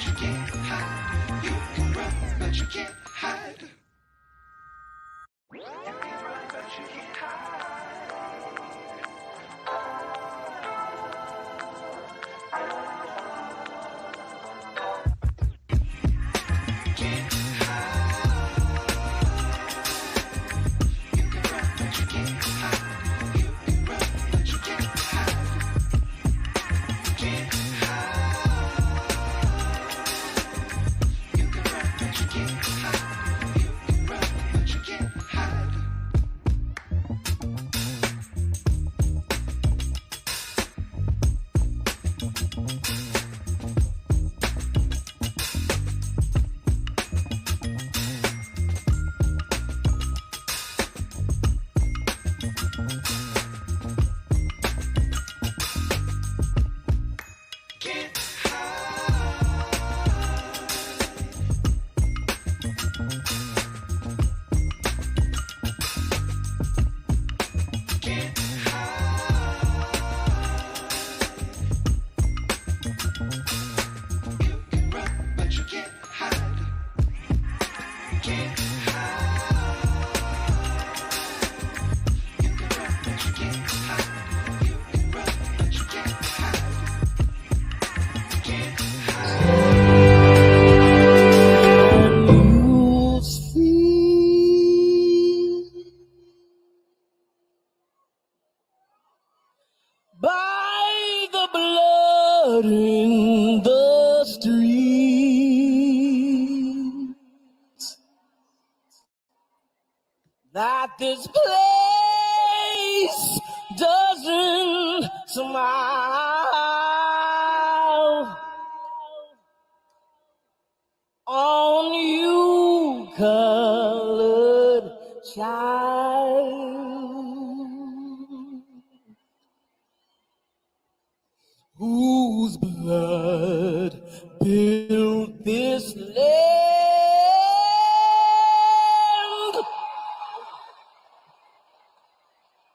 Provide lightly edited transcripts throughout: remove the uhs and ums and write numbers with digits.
you can't hide. You can run, but you can't hide. You can run, but you can't hide. By the blood in the streets, that this place doesn't smile on you, colored child. Whose blood built this land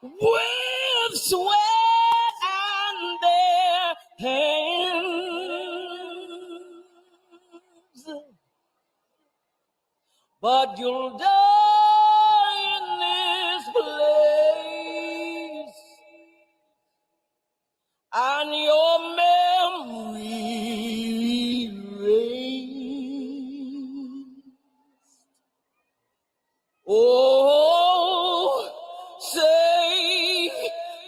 with sweat and their hands, but you'll die in this place, and your memory erased. Oh, say,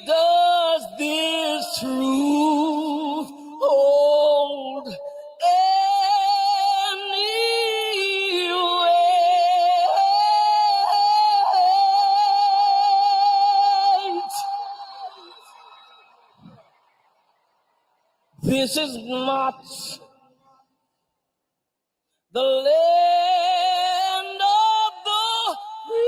does this truth hold any weight? This is not the land of the free,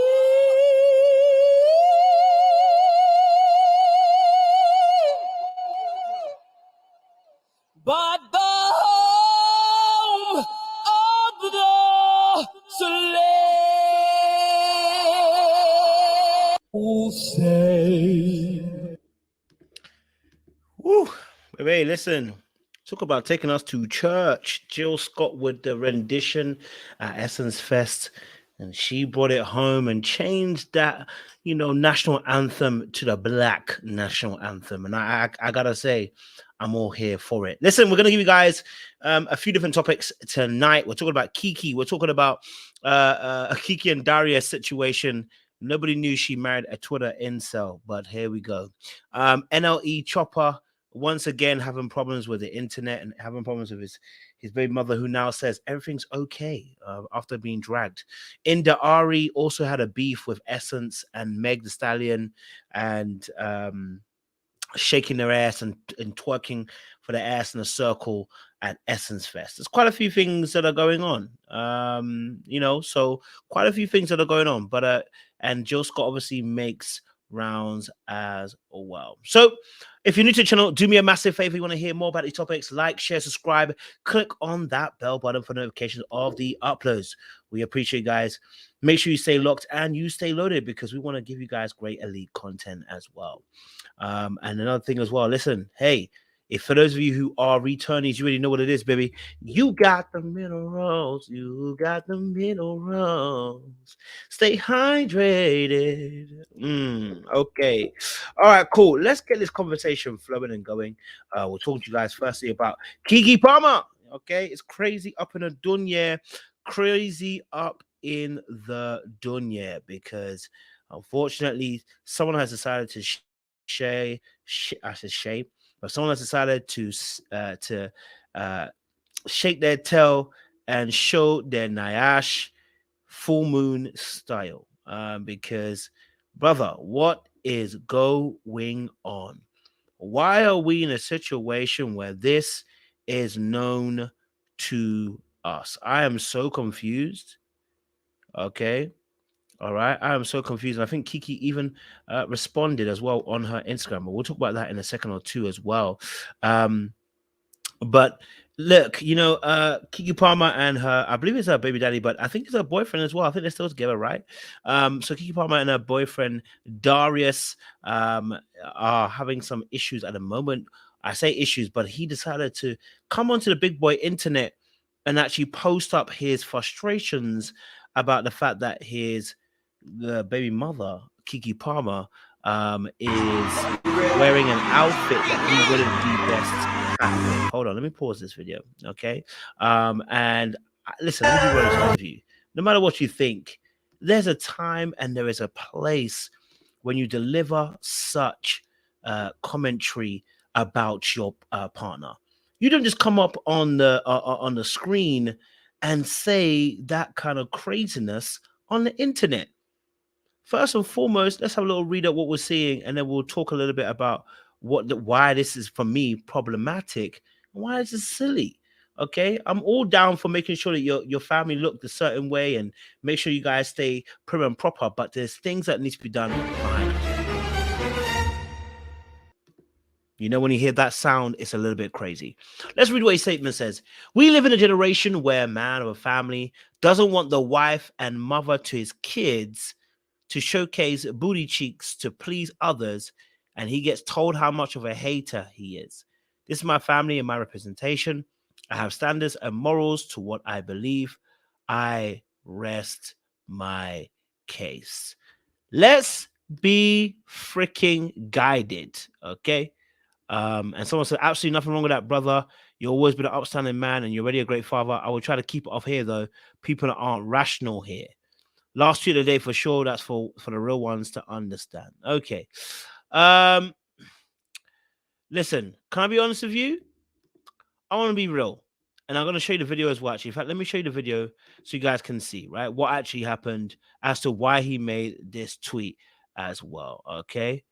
but the home of the slave. Who say? Woo. Hey, listen. Talk about taking us to church. Jill Scott with the rendition at Essence Fest, and she brought it home and changed that, national anthem to the Black national anthem. And I gotta say, I'm all here for it. Listen, we're gonna give you guys a few different topics tonight. We're talking about Keke. We're talking about a Keke and Darius situation. Nobody knew she married a Twitter incel, but here we go. NLE Choppa once again having problems with the internet and having problems with his baby mother, who now says everything's okay after being dragged. India.Arie also had a beef with Essence and Meg the Stallion, and shaking their ass and twerking for their ass in a circle at Essence Fest. There's quite a few things that are going on, so quite a few things that are going on. But and Jill Scott obviously makes rounds as well. So if you're new to the channel, do me a massive favor. You want to hear more about these topics, like, share, subscribe, click on that bell button for notifications of the uploads. We appreciate you guys. Make sure you stay locked and you stay loaded, because we want to give you guys great elite content as well. And another thing as well, listen, hey, If for those of you who are returnees, you already know what it is, baby. You got the minerals. You got the minerals. Stay hydrated. Okay. All right, cool. Let's get this conversation flowing and going. We'll talk to you guys firstly about Keke Palmer. Okay, it's crazy up in the dunya. Crazy up in the dunya because unfortunately someone has decided to someone has decided to shake their tail and show their Nayash full moon style. Because, brother, what is going on? Why are we in a situation where this is known to us? I am so confused. Okay. All right. I am so confused. And I think Keke even responded as well on her Instagram, but we'll talk about that in a second or two as well. But look, Keke Palmer and her, I believe it's her baby daddy, but I think it's her boyfriend as well. I think they're still together, right? So Keke Palmer and her boyfriend Darius are having some issues at the moment. I say issues, but he decided to come onto the big boy internet and actually post up his frustrations about the fact that the baby mother, Keke Palmer, is wearing an outfit that he wouldn't be best. Hold on, let me pause this video, okay? And listen, let me be honest with you. No matter what you think, there's a time and there is a place when you deliver such commentary about your partner. You don't just come up on the screen and say that kind of craziness on the internet. First and foremost, let's have a little read at what we're seeing, and then we'll talk a little bit about why this is for me problematic and why this is silly. Okay, I'm all down for making sure that your family look a certain way and make sure you guys stay prim and proper, but there's things that need to be done behind. You know, when you hear that sound, it's a little bit crazy. Let's read what his statement says. We live in a generation where a man of a family doesn't want the wife and mother to his kids to showcase booty cheeks to please others, and he gets told how much of a hater he is. This is my family and my representation. I have standards and morals to what I believe. I rest my case. Let's be freaking guided, okay? And someone said, absolutely nothing wrong with that, brother. You've always been an upstanding man and you're already a great father. I will try to keep it off here, though. People aren't rational here. Last tweet of the day for sure. That's for the real ones to understand. Okay. Listen, can I be honest with you? I want to be real. And I'm going to show you the video as well, actually. In fact, let me show you the video so you guys can see, right, what actually happened as to why he made this tweet as well, okay?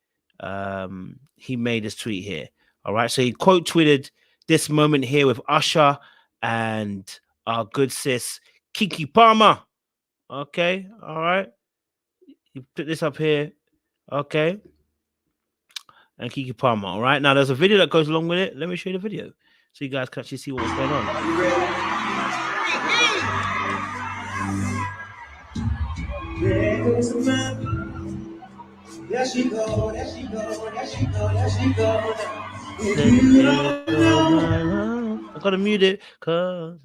He made this tweet here, all right? So he quote tweeted this moment here with Usher and our good sis, Keke Palmer, okay? All right? He put this up here, okay? And Keke Palmer, all right? Now, there's a video that goes along with it. Let me show you the video so you guys can actually see what's going on. There goes the man. There she go, there she go, there she go, there she go. I gotta mute it, cause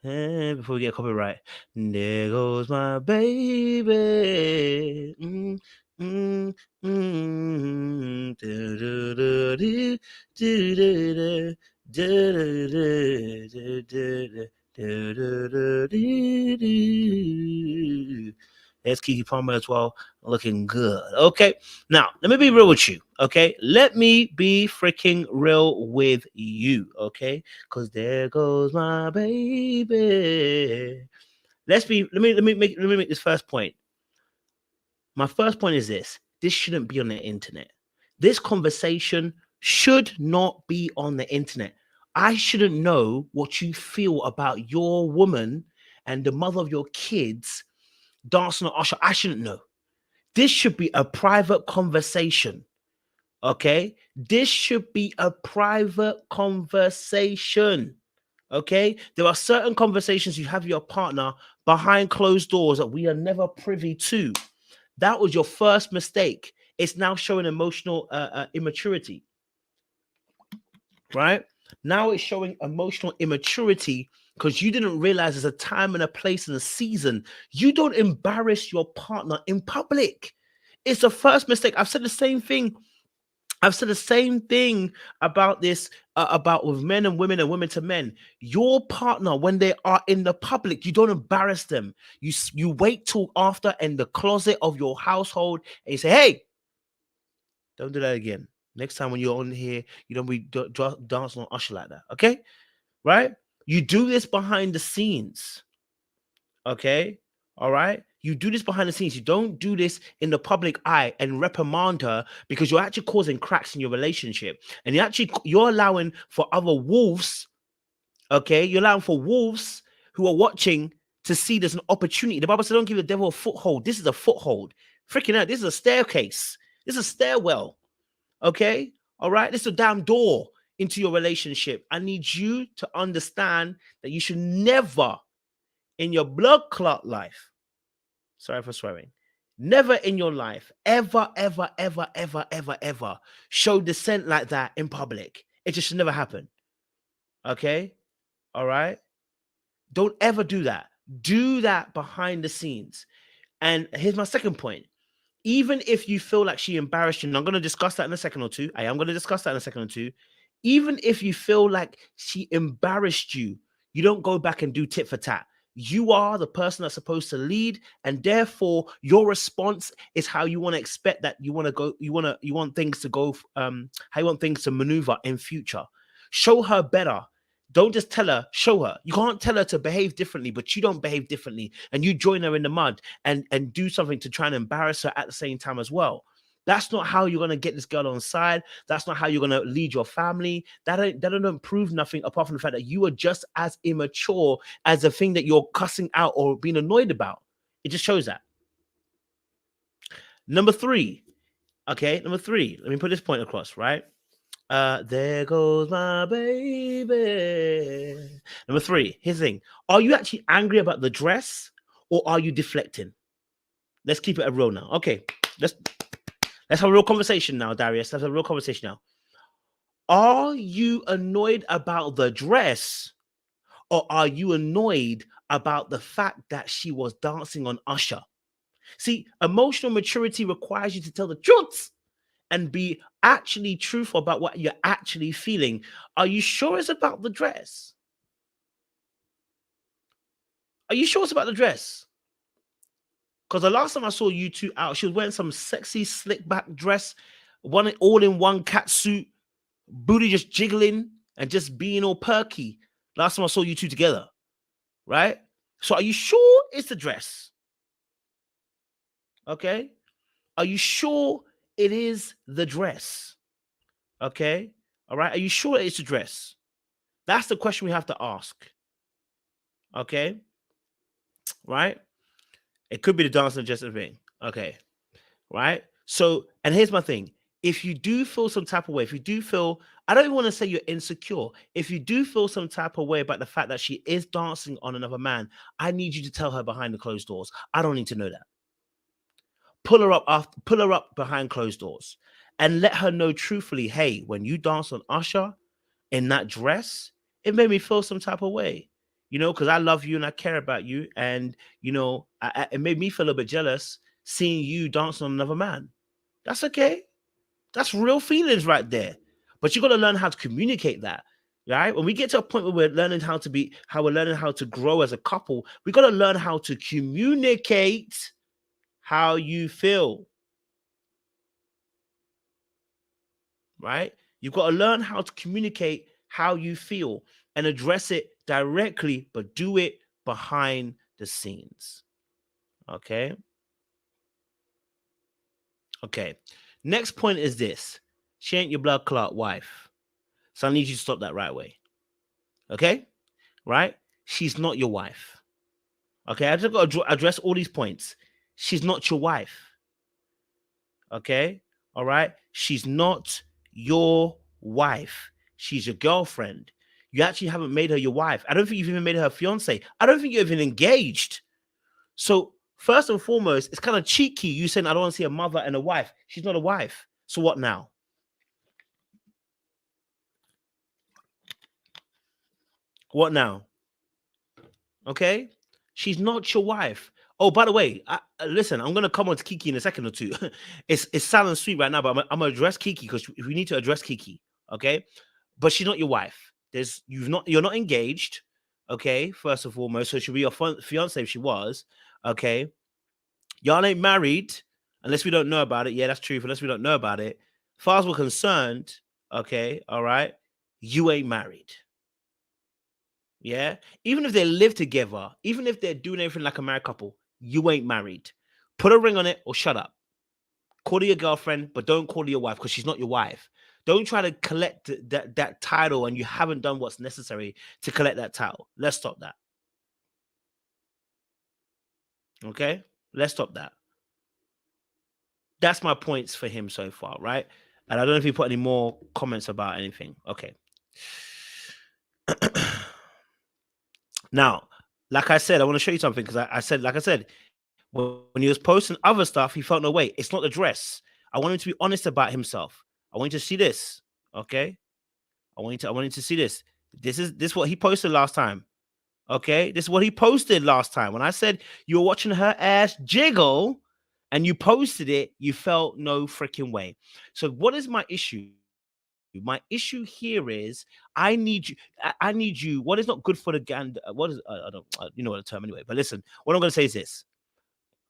before we get copyright. There goes my baby. There's Keke Palmer as well, looking good. Okay, now let me be real with you. Okay, let me be freaking real with you. Okay, because there goes my baby. Let me make this first point. My first point is this: this shouldn't be on the internet. This conversation should not be on the internet. I shouldn't know what you feel about your woman and the mother of your kids dancing on Usher. I shouldn't know. This should be a private conversation. Okay? This should be a private conversation. Okay? There are certain conversations you have with your partner behind closed doors that we are never privy to. That was your first mistake. It's now showing emotional immaturity. right? Now it's showing emotional immaturity because you didn't realize there's a time and a place and a season. You don't embarrass your partner in public. It's the first mistake. I've said the same thing. I've said the same thing about this, about with men and women to men. Your partner, when they are in the public, you don't embarrass them. You wait till after in the closet of your household and you say, "Hey, don't do that again. Next time when you're on here, you don't be dancing on Usher like that." Okay, right? You do this behind the scenes. Okay, all right. You do this behind the scenes. You don't do this in the public eye and reprimand her because you're actually causing cracks in your relationship, and you're allowing for other wolves. Okay, you're allowing for wolves who are watching to see there's an opportunity. The Bible says, "Don't give the devil a foothold." This is a foothold. Freaking out. This is a staircase. This is a stairwell. Okay, all right. This is a damn door into your relationship. I need you to understand that you should never in your blood clot life, sorry for swearing, never in your life, ever, ever, ever, ever, ever, ever show dissent like that in public. It just should never happen. Okay? All right? Don't ever do that. Do that behind the scenes. And here's my second point. Even if you feel like she embarrassed you, and I'm going to discuss that in a second or two. I am going to discuss that in a second or two. Even if you feel like she embarrassed you, you don't go back and do tit for tat. You are the person that's supposed to lead, and therefore your response is how you want to expect that you want to go. You want things to go. How you want things to maneuver in future. Show her better. Don't just tell her. Show her. You can't tell her to behave differently, but you don't behave differently, and you join her in the mud and do something to try and embarrass her at the same time as well. That's not how you're gonna get this girl on side. That's not how you're gonna lead your family. That don't prove nothing apart from the fact that you are just as immature as the thing that you're cussing out or being annoyed about. It just shows that. Number three. Okay, number three. Let me put this point across, right? There goes my baby. Number three, here's the thing. Are you actually angry about the dress or are you deflecting? Let's keep it a real now. Okay, let's have a real conversation now, Darius. Let's have a real conversation now. Are you annoyed about the dress or are you annoyed about the fact that she was dancing on Usher? See, emotional maturity requires you to tell the truth and be actually truthful about what you're actually feeling. Are you sure it's about the dress? Are you sure it's about the dress? Because the last time I saw you two out, she was wearing some sexy slick back dress, one all in one cat suit, booty just jiggling and just being all perky. Last time I saw you two together, right? So are you sure it's the dress? Okay. Are you sure it is the dress? Okay. All right. Are you sure it's the dress? That's the question we have to ask. Okay. Right. It could be the dance and just a thing. Okay. Right. So, and here's my thing. If you do feel some type of way, if you do feel, I don't even want to say you're insecure. If you do feel some type of way about the fact that she is dancing on another man, I need you to tell her behind the closed doors. I don't need to know that. Pull her up behind closed doors and let her know truthfully, hey, when you dance on Usher in that dress, it made me feel some type of way, because I love you and I care about you. And, it made me feel a bit jealous seeing you dancing on another man. That's okay. That's real feelings right there. But you got to learn how to communicate that. Right? When we get to a point where we're learning how to grow as a couple, we got to learn how to communicate how you feel. Right? You've got to learn how to communicate how you feel and address it directly, but do it behind the scenes. Okay. Okay. Next point is this. She ain't your blood clot wife. So I need you to stop that right away. Okay? Right? She's not your wife. Okay? I just got to address all these points. She's not your wife. Okay? All right? She's not your wife. She's your girlfriend. You actually haven't made her your wife. I don't think you've even made her a fiance. I don't think you're even engaged. So first and foremost, it's kind of cheeky you saying I don't want to see a mother and a wife. She's not a wife. So what now? What now? Okay, she's not your wife. Oh, by the way, listen, I'm gonna come on to Keke in a second or two. It's silent sweet right now, but I'm gonna address Keke because we need to address Keke. Okay, but she's not your wife. You're not engaged. Okay, first and foremost, so she'll be your fiance if she was. Okay, y'all ain't married unless we don't know about it. Yeah, that's true. Unless we don't know about it, as far as we're concerned, okay, all right, you ain't married. Yeah. Even if they live together, even if they're doing everything like a married couple, you ain't married. Put a ring on it or shut up. Call her your girlfriend, but don't call her your wife because she's not your wife. Don't try to collect that title and you haven't done what's necessary to collect that title. Let's stop that. Okay? Let's stop that. That's my points for him so far, right? And I don't know if he put any more comments about anything. Okay. Now, like I said, I want to show you something because I said, when he was posting other stuff, he felt no way. It's not the dress. I want him to be honest about himself. I want you to see this. Okay. I want you to see this. This is what he posted last time. Okay. This is what he posted last time. When I said you were watching her ass jiggle and you posted it, you felt no freaking way. So what is my issue? My issue here is I need you. I need you. What is not good for the gander? What is I don't you know what the term anyway. But listen, what I'm going to say is this: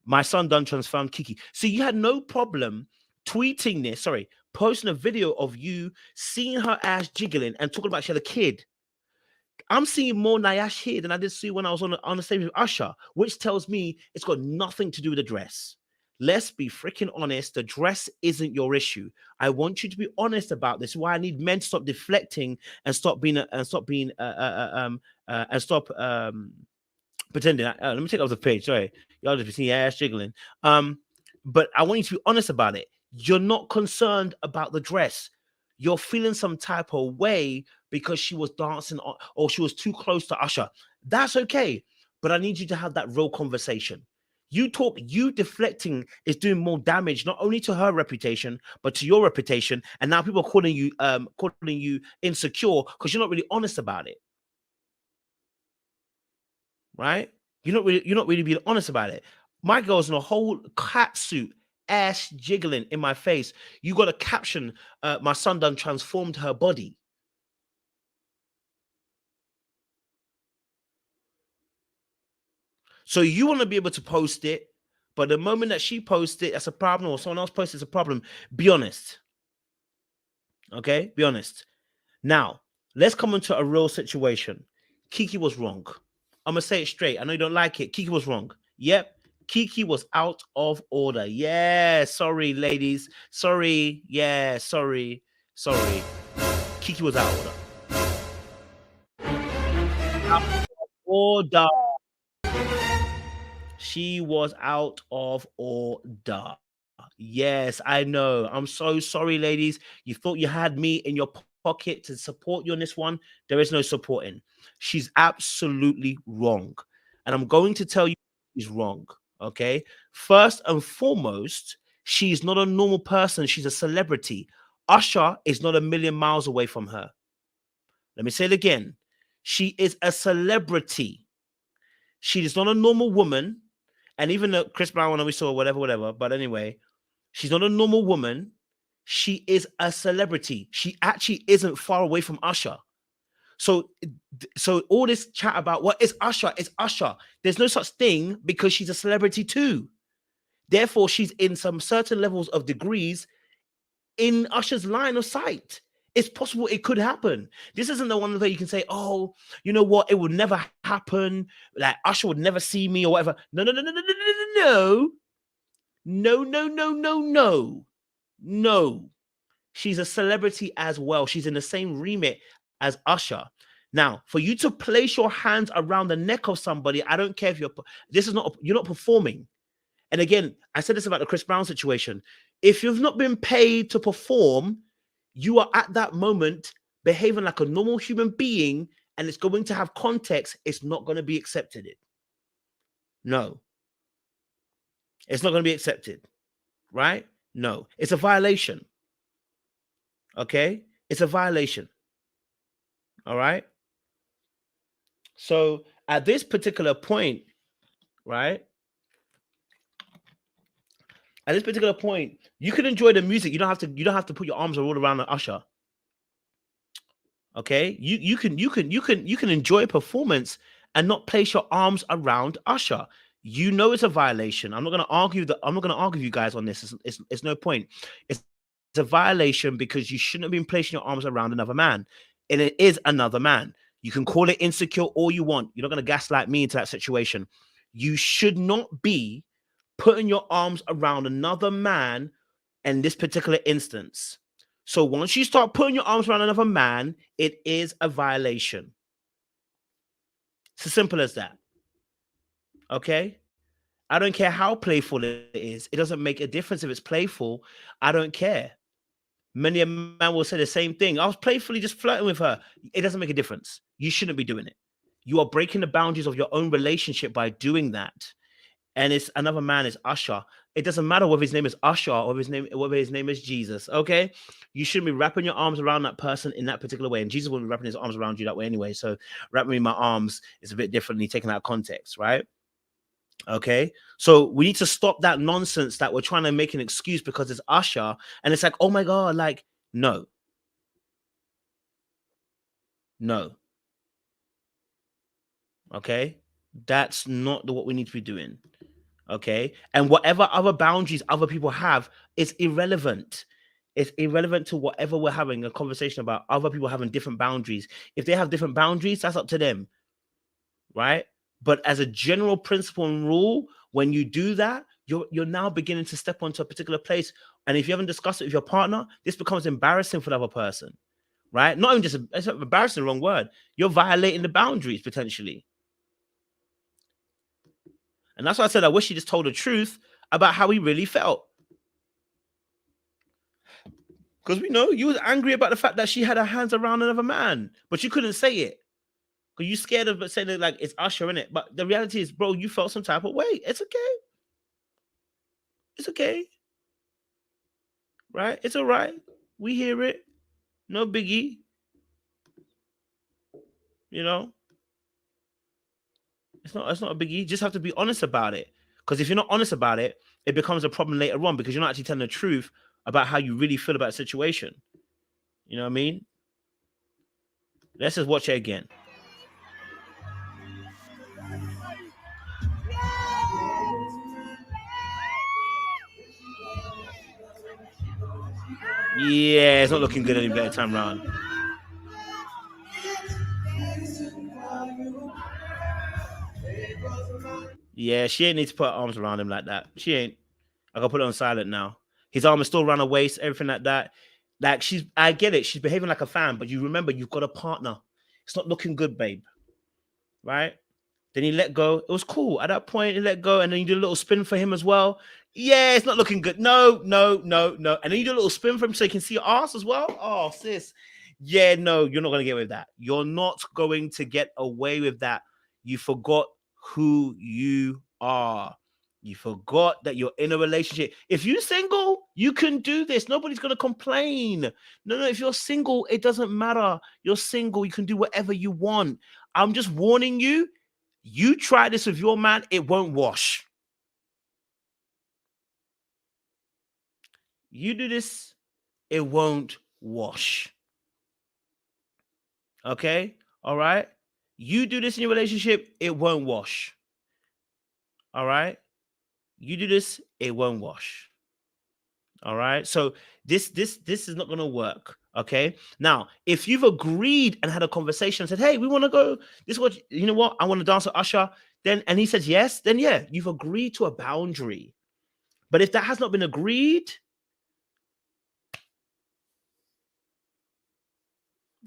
my son done transformed Keke. So you had no problem tweeting this. Sorry, posting a video of you seeing her ass jiggling and talking about she had a kid. I'm seeing more Nayash here than I did see when I was on the stage with Usher, which tells me it's got nothing to do with the dress. Let's be freaking honest. The dress isn't your issue. I want you to be honest about this. Why I need men to stop deflecting and stop pretending. Let me take off the page. Sorry, y'all just be seeing your ass jiggling. But I want you to be honest about it. You're not concerned about the dress. You're feeling some type of way because she was dancing or she was too close to Usher. That's okay. But I need you to have that real conversation. You deflecting is doing more damage, not only to her reputation, but to your reputation. And now people are calling you insecure because you're not really honest about it. Right? You're not really being honest about it. My girl's in a whole cat suit, ass jiggling in my face. You got a caption, my son done transformed her body. So you want to be able to post it, but the moment that she posts it, that's a problem, or someone else posts it's a problem. Be honest. Okay? Be honest. Now, let's come into a real situation. Keke was wrong. I'm going to say it straight. I know you don't like it. Keke was wrong. Yep. Keke was out of order. Yeah. Sorry, ladies. Sorry. Yeah. Sorry. Keke was out of order. Out of order. She was out of order. Yes, I know. I'm so sorry, ladies. You thought you had me in your pocket to support you on this one. There is no supporting. She's absolutely wrong. And I'm going to tell you she's wrong. Okay. First and foremost, she's not a normal person. She's a celebrity. Usher is not a million miles away from her. Let me say it again. She is a celebrity. She is not a normal woman. And even though Chris Brown one we saw, whatever. But anyway, she's not a normal woman. She is a celebrity. She actually isn't far away from Usher. So all this chat about what is Usher is Usher. There's no such thing because she's a celebrity too. Therefore, she's in some certain levels of degrees in Usher's line of sight. It's possible it could happen. This isn't the one where you can say, oh, you know what? It would never happen. Like Usher would never see me or whatever. No. No. She's a celebrity as well. She's in the same remit as Usher. Now, for you to place your hands around the neck of somebody, I don't care if you're not performing. And again, I said this about the Chris Brown situation. If you've not been paid to perform, you are at that moment behaving like a normal human being, and it's going to have context. It's not going to be accepted. No. It's not going to be accepted. Right? No. It's a violation. Okay? It's a violation. All right? So at this particular point, right? At this particular point, you can enjoy the music. You don't have to. You don't have to put your arms all around the usher. Okay, you can enjoy a performance and not place your arms around usher. You know it's a violation. I'm not going to argue that. I'm not going to argue with you guys on this. It's no point. It's a violation because you shouldn't have been placing your arms around another man, and it is another man. You can call it insecure all you want. You're not going to gaslight me into that situation. You should not be putting your arms around another man in this particular instance. So once you start putting your arms around another man, it is a violation. It's as simple as that. Okay? I don't care how playful it is. It doesn't make a difference if it's playful. I don't care. Many a man will say the same thing. I was playfully just flirting with her. It doesn't make a difference. You shouldn't be doing it. You are breaking the boundaries of your own relationship by doing that. And it's another man is Usher. It doesn't matter whether his name is Usher or whether his name is Jesus. Okay, you shouldn't be wrapping your arms around that person in that particular way. And Jesus wouldn't be wrapping his arms around you that way anyway. So wrapping me in my arms is a bit differently taken out of context, right? Okay, so we need to stop that nonsense that we're trying to make an excuse because it's Usher, and it's like, oh my god, like no. Okay, that's not what we need to be doing. Okay, and whatever other boundaries other people have is irrelevant. It's irrelevant to whatever we're having a conversation about. Other people having different boundaries. If they have different boundaries, that's up to them, right? But as a general principle and rule, when you do that, you're now beginning to step onto a particular place. And if you haven't discussed it with your partner, this becomes embarrassing for the other person, right? Not even just it's embarrassing, the wrong word. You're violating the boundaries potentially. And that's why I said I wish he just told the truth about how he really felt. Because we know you was angry about the fact that she had her hands around another man, but you couldn't say it. Because you scared of saying it like it's Usher in it. But the reality is, bro, you felt some type of way. It's okay. It's okay. Right? It's all right. We hear it. No biggie. You know? It's not a biggie. You just have to be honest about it. Because if you're not honest about it, it becomes a problem later on because you're not actually telling the truth about how you really feel about the situation. You know what I mean? Let's just watch it again. Yeah, it's not looking good any better time round. Yeah, she ain't need to put her arms around him like that. She ain't. I gotta put it on silent now. His arm is still around her waist, everything like that. Like I get it. She's behaving like a fan, but you remember you've got a partner. It's not looking good, babe. Right? Then he let go. It was cool. At that point, he let go, and then you did a little spin for him as well. Yeah, it's not looking good. No. And then you do a little spin for him so he can see your ass as well. Oh, sis. Yeah, no, you're not going to get away with that. You're not going to get away with that. You forgot who you are. You forgot that you're in a relationship. If you're single, you can do this. Nobody's going to complain. No, if you're single, it doesn't matter. You're single. You can do whatever you want. I'm just warning you. You try this with your man, it won't wash. You do this, it won't wash. Okay? All right? You do this in your relationship, it won't wash. All right? You do this, it won't wash. All right? So this is not going to work. Okay. Now, if you've agreed and had a conversation and said, hey, we want to go, this is what, you know what? I want to dance with Usher. And he says yes, then yeah, you've agreed to a boundary. But if that has not been agreed,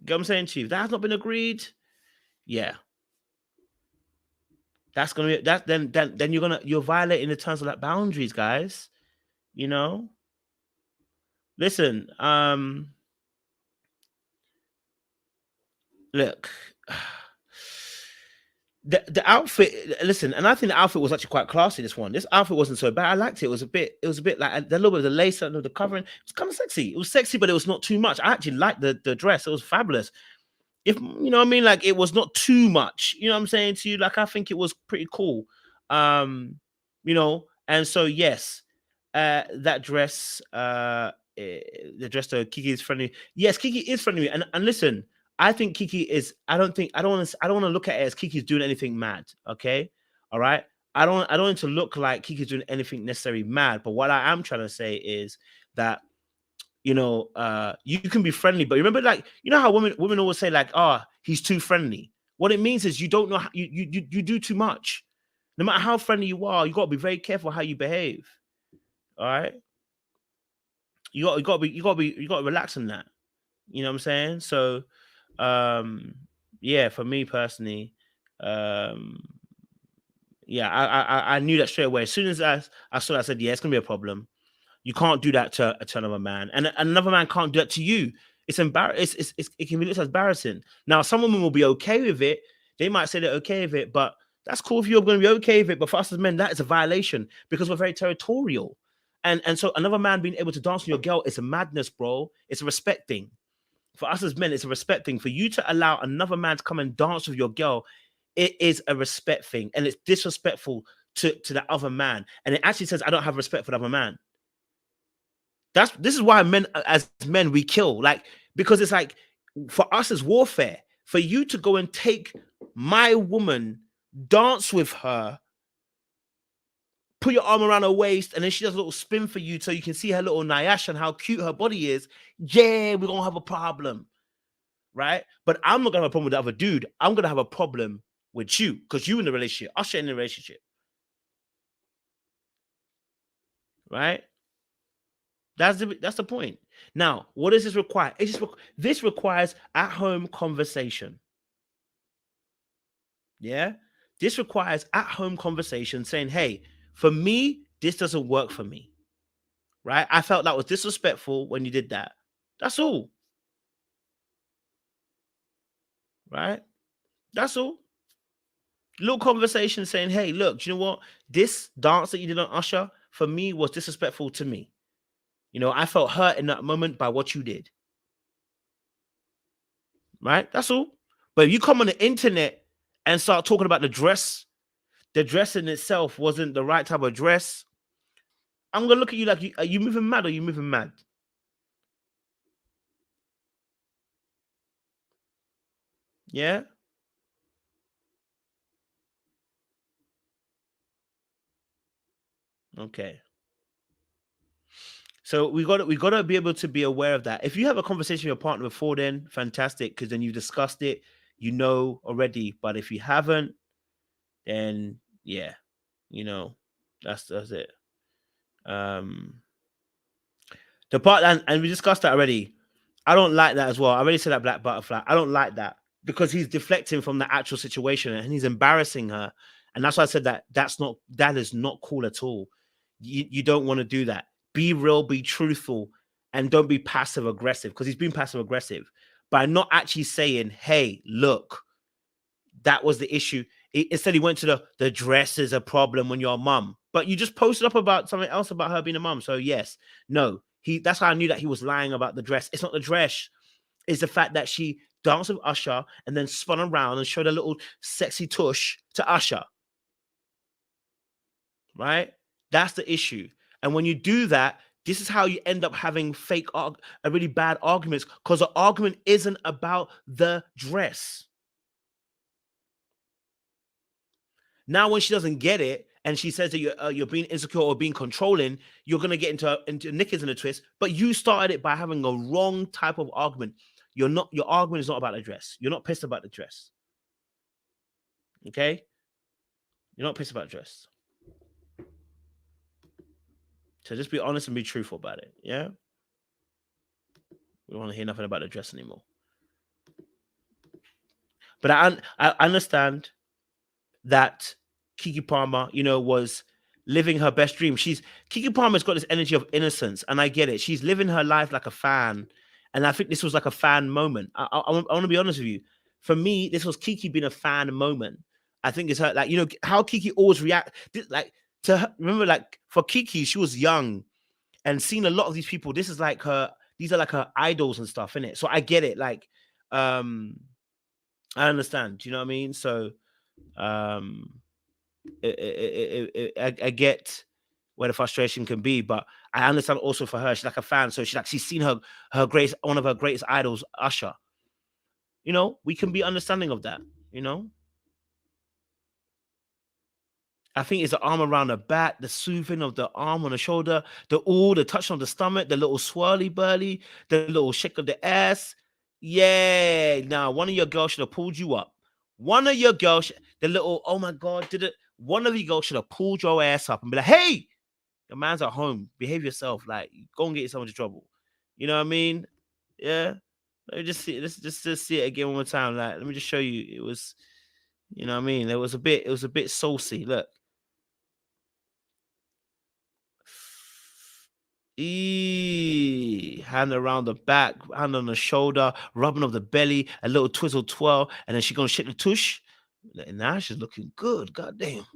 get what I'm saying to you? If that has not been agreed, yeah. That's gonna be that then you're violating the terms of that boundaries, guys. You know? Listen, look, the outfit. Listen, and I think the outfit was actually quite classy. This outfit wasn't so bad. I liked it. It was a bit like a little bit of the lace under the covering. It was kind of sexy. It was sexy, but it was not too much. I actually liked the dress. It was fabulous. if you know what I mean, like it was not too much. You know what I'm saying to you? Like I think it was pretty cool. You know, and so yes, that dress, the dress to Kiki is friendly. Yes, Kiki is friendly, and listen, I think Kiki is. I don't want to look at it as Kiki's doing anything mad. Okay, all right. I don't want to look like Kiki's doing anything necessarily mad. But what I am trying to say is that you can be friendly, but remember, like, you know how women always say, like, oh, he's too friendly. What it means is you don't know how, you do too much. No matter how friendly you are, you got to be very careful how you behave. All right, you got to relax on that. You know what I'm saying? So, yeah, for me personally, um, yeah, I knew that straight away. As soon as I saw that, I said, yeah, it's gonna be a problem. You can't do that to another man, and another man can't do that to you. It's embarrassing. It can be looked as embarrassing. Now, some women will be okay with it. They might say they're okay with it, but that's cool if you're going to be okay with it. But for us as men, that is a violation because we're very territorial. And so another man being able to dance with your girl, it's a madness, bro. It's a respect thing. For us as men, it's a respect thing. For you to allow another man to come and dance with your girl, it is a respect thing, and it's disrespectful to that other man. And it actually says, I don't have respect for the other man. This is why men, as men, we kill, like, because it's like, for us as warfare, for you to go and take my woman, dance with her, put your arm around her waist, and then she does a little spin for you so you can see her little Nyash and how cute her body is. Yeah, we're gonna have a problem, right? But I'm not gonna have a problem with the other dude. I'm gonna have a problem with you because you in the relationship, Usher in the relationship, right? That's the point. Now, what does this require? This requires at-home conversation. Yeah, this requires at-home conversation, saying, "Hey, for me, this doesn't work for me." Right? I felt that was disrespectful when you did that. That's all. Right? That's all. Little conversation saying, "Hey, look, do you know what? This dance that you did on Usher for me was disrespectful to me. I felt hurt in that moment by what you did." Right? That's all. But if you come on the internet and start talking about the dress in itself wasn't the right type of dress, I'm gonna look at you like, are you moving mad or are you moving mad? Yeah. Okay. So we gotta be able to be aware of that. If you have a conversation with your partner before then, fantastic, because then you discussed it, already. But if you haven't, then yeah, that's it. Um, the part and we discussed that already. I don't like that as well. I already said that black butterfly. I don't like that because he's deflecting from the actual situation and he's embarrassing her. And that's why I said that is not cool at all. You don't want to do that. Be real, be truthful, and don't be passive aggressive because he's been passive aggressive by not actually saying, "Hey, look, that was the issue." Instead, he went to the dress is a problem when you're a mum, but you just posted up about something else about her being a mum. So yes, no, that's how I knew that he was lying about the dress. It's not the dress; it's the fact that she danced with Usher and then spun around and showed a little sexy tush to Usher. Right? That's the issue. And when you do that, this is how you end up having a really bad arguments because the argument isn't about the dress. Now, when she doesn't get it and she says that you're being insecure or being controlling, you're gonna get into knickers in a twist. But you started it by having a wrong type of argument. Your argument is not about the dress. You're not pissed about the dress. Okay? You're not pissed about the dress. So just be honest and be truthful about it. Yeah. We don't want to hear nothing about the dress anymore. But I understand that Keke Palmer, was living her best dream. Keke Palmer's got this energy of innocence, and I get it. She's living her life like a fan, and I think this was like a fan moment. I want to be honest with you. For me, this was Keke being a fan moment. I think it's her, like, how Keke always react, like, to her. Remember, like, for Keke, she was young and seen a lot of these people. These are like her idols and stuff, innit? So I get it. Like, I understand. Do you know what I mean? So um I get where the frustration can be, but I understand also for her, she's like a fan, so she's seen her greatest, one of her greatest idols, Usher. You know, we can be understanding of that. You know, I think it's the arm around the back, the soothing of the arm on the shoulder, the touch on the stomach, the little swirly burly, the little shake of the ass. Yeah, now one of your girls should have pulled you up. One of your girls, the little, oh my god, did it? One of you girls should have pulled your ass up and be like, hey, your man's at home. Behave yourself. Like, go and get yourself into trouble. You know what I mean? Yeah. Let me just see. Let's just see it again one more time. Like, let me just show you. It was, you know what I mean? It was a bit saucy. Look. Hand around the back, hand on the shoulder, rubbing of the belly, a little twizzle twirl, and then she gonna shake the tush. Now she's looking good. God damn.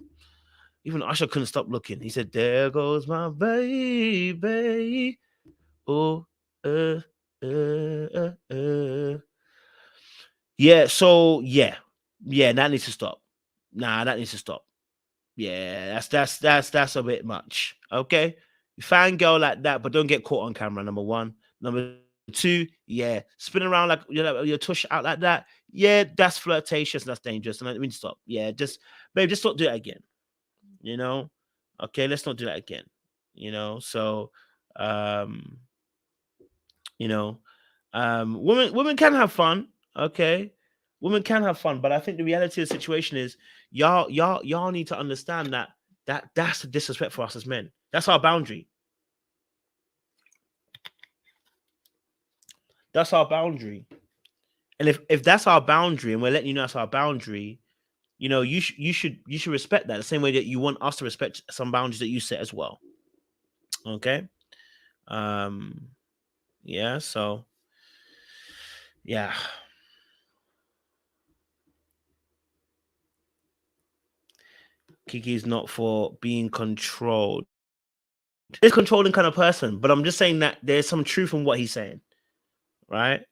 Even Usher couldn't stop looking. He said, "There goes my baby." Oh, uh, uh, uh, uh. Yeah, so yeah, that needs to stop. Nah, that needs to stop. Yeah, that's a bit much. Okay, you fangirl like that, but don't get caught on camera. Number one. Number two, yeah, spin around like your tush out like that. Yeah, that's flirtatious. That's dangerous. And I mean, stop. Yeah, just babe, just don't do that again. You know, okay, let's not do that again. You know, so um you know, women can have fun. Okay, women can have fun, but I think the reality of the situation is y'all need to understand that that's a disrespect for us as men. That's our boundary. That's our boundary. And if that's our boundary, and we're letting you know that's our boundary, you know, you should respect that the same way that you want us to respect some boundaries that you set as well. Okay. Um. Yeah. So. Yeah. Kiki's not for being controlled. He's a controlling kind of person, but I'm just saying that there's some truth in what he's saying, right?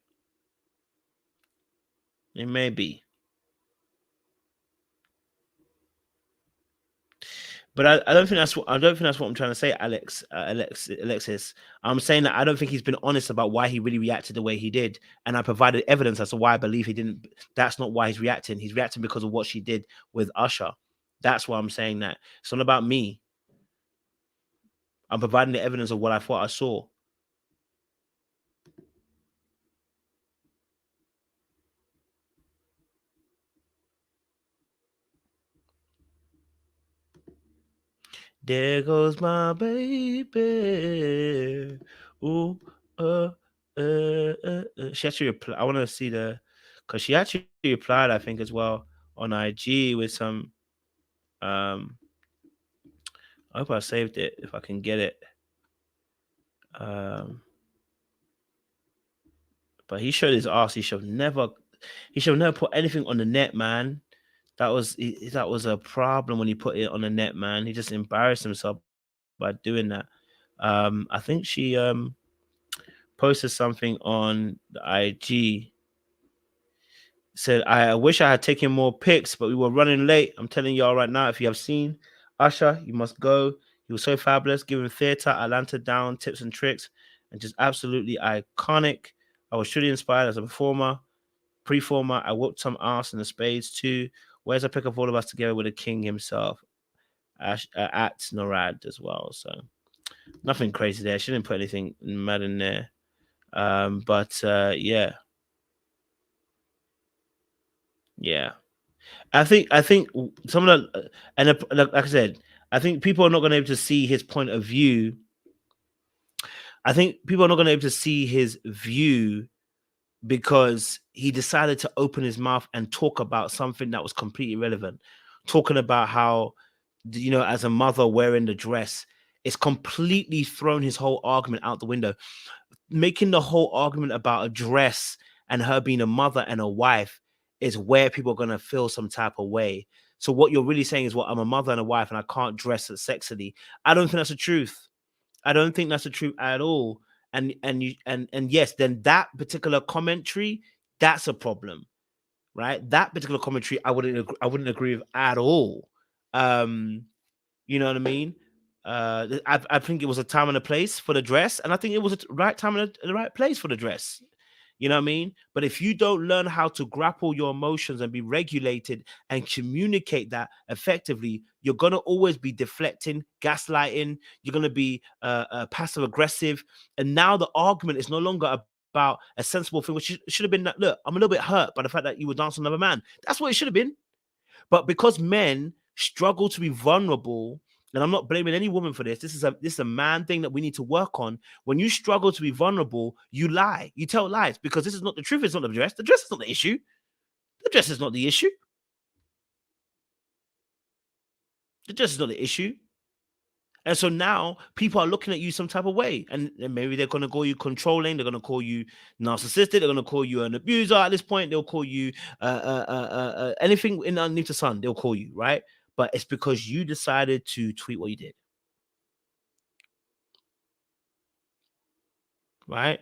It may be, but I don't think that's what I'm trying to say, Alexis. I'm saying that I don't think he's been honest about why he really reacted the way he did, and I provided evidence as to why I believe he didn't. That's not why he's reacting. He's reacting because of what she did with Usher. That's why I'm saying that. It's not about me. I'm providing the evidence of what I thought I saw. There goes my baby. Ooh, uh, she actually replied. I want to see because she actually replied, I think, as well on IG with some. Um, I hope I saved it if I can get it. Um, but he showed his ass. He should never put anything on the net, man. That was a problem when he put it on the net, man. He just embarrassed himself by doing that. I think she posted something on the IG. Said, I wish I had taken more pics, but we were running late. I'm telling y'all right now, if you have seen Usher, you must go. He was so fabulous, giving theater, Atlanta down, tips and tricks, and just absolutely iconic. I was truly inspired as a performer, preformer. I whooped some ass in the spades too. Where's a pic of all of us together with the king himself? At Norad as well. So nothing crazy there. She didn't put anything mad in there. But yeah, yeah. I think some of the like I said, I think people are not going to be able to see his point of view. I think people are not going to be able to see his view because he decided to open his mouth and talk about something that was completely irrelevant. Talking about how, as a mother wearing the dress, it's completely thrown his whole argument out the window. Making the whole argument about a dress and her being a mother and a wife is where people are going to feel some type of way. So what you're really saying is, well, I'm a mother and a wife and I can't dress it sexily. I don't think that's the truth. I don't think that's the truth at all. And yes, then that particular commentary, that's a problem. right? That particular commentary, I wouldn't agree with at all. You know what I mean? I think it was a time and a place for the dress, and I think it was a right time and the right place for the dress. You know what I mean? But if you don't learn how to grapple your emotions and be regulated and communicate that effectively, you're gonna always be deflecting, gaslighting. You're gonna be passive aggressive, and now the argument is no longer about a sensible thing, which should have been that. Look, I'm a little bit hurt by the fact that you would dance on another man. That's what it should have been. But because men struggle to be vulnerable, and I'm not blaming any woman for this. This is a man thing that we need to work on. When you struggle to be vulnerable, you lie. You tell lies because this is not the truth. It's not the dress. The dress is not the issue. The dress is not the issue. The dress is not the issue. And so now people are looking at you some type of way, and maybe they're going to call you controlling. They're going to call you narcissistic. They're going to call you an abuser. At this point, they'll call you anything in underneath the sun. They'll call you, right? But it's because you decided to tweet what you did, right?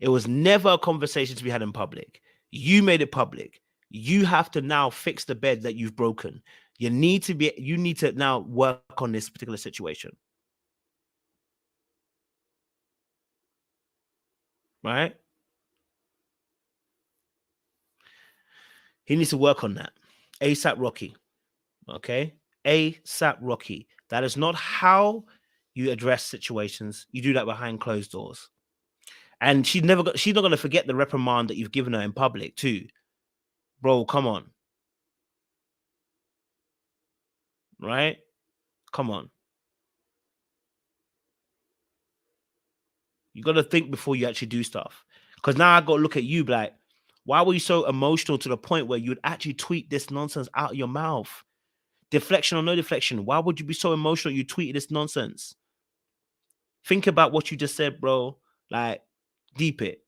It was never a conversation to be had in public. You made it public. You have to now fix the bed that you've broken. You need to now work on this particular situation. Right? He needs to work on that. ASAP Rocky. Okay? ASAP Rocky. That is not how you address situations. You do that behind closed doors. And she's not going to forget the reprimand that you've given her in public too. Bro, come on. Right? Come on. You got to think before you actually do stuff. Because now I got to look at you like, why were you so emotional to the point where you'd actually tweet this nonsense out of your mouth? Deflection or no deflection, why would you be so emotional you tweeted this nonsense? Think about what you just said, bro. Like, deep it.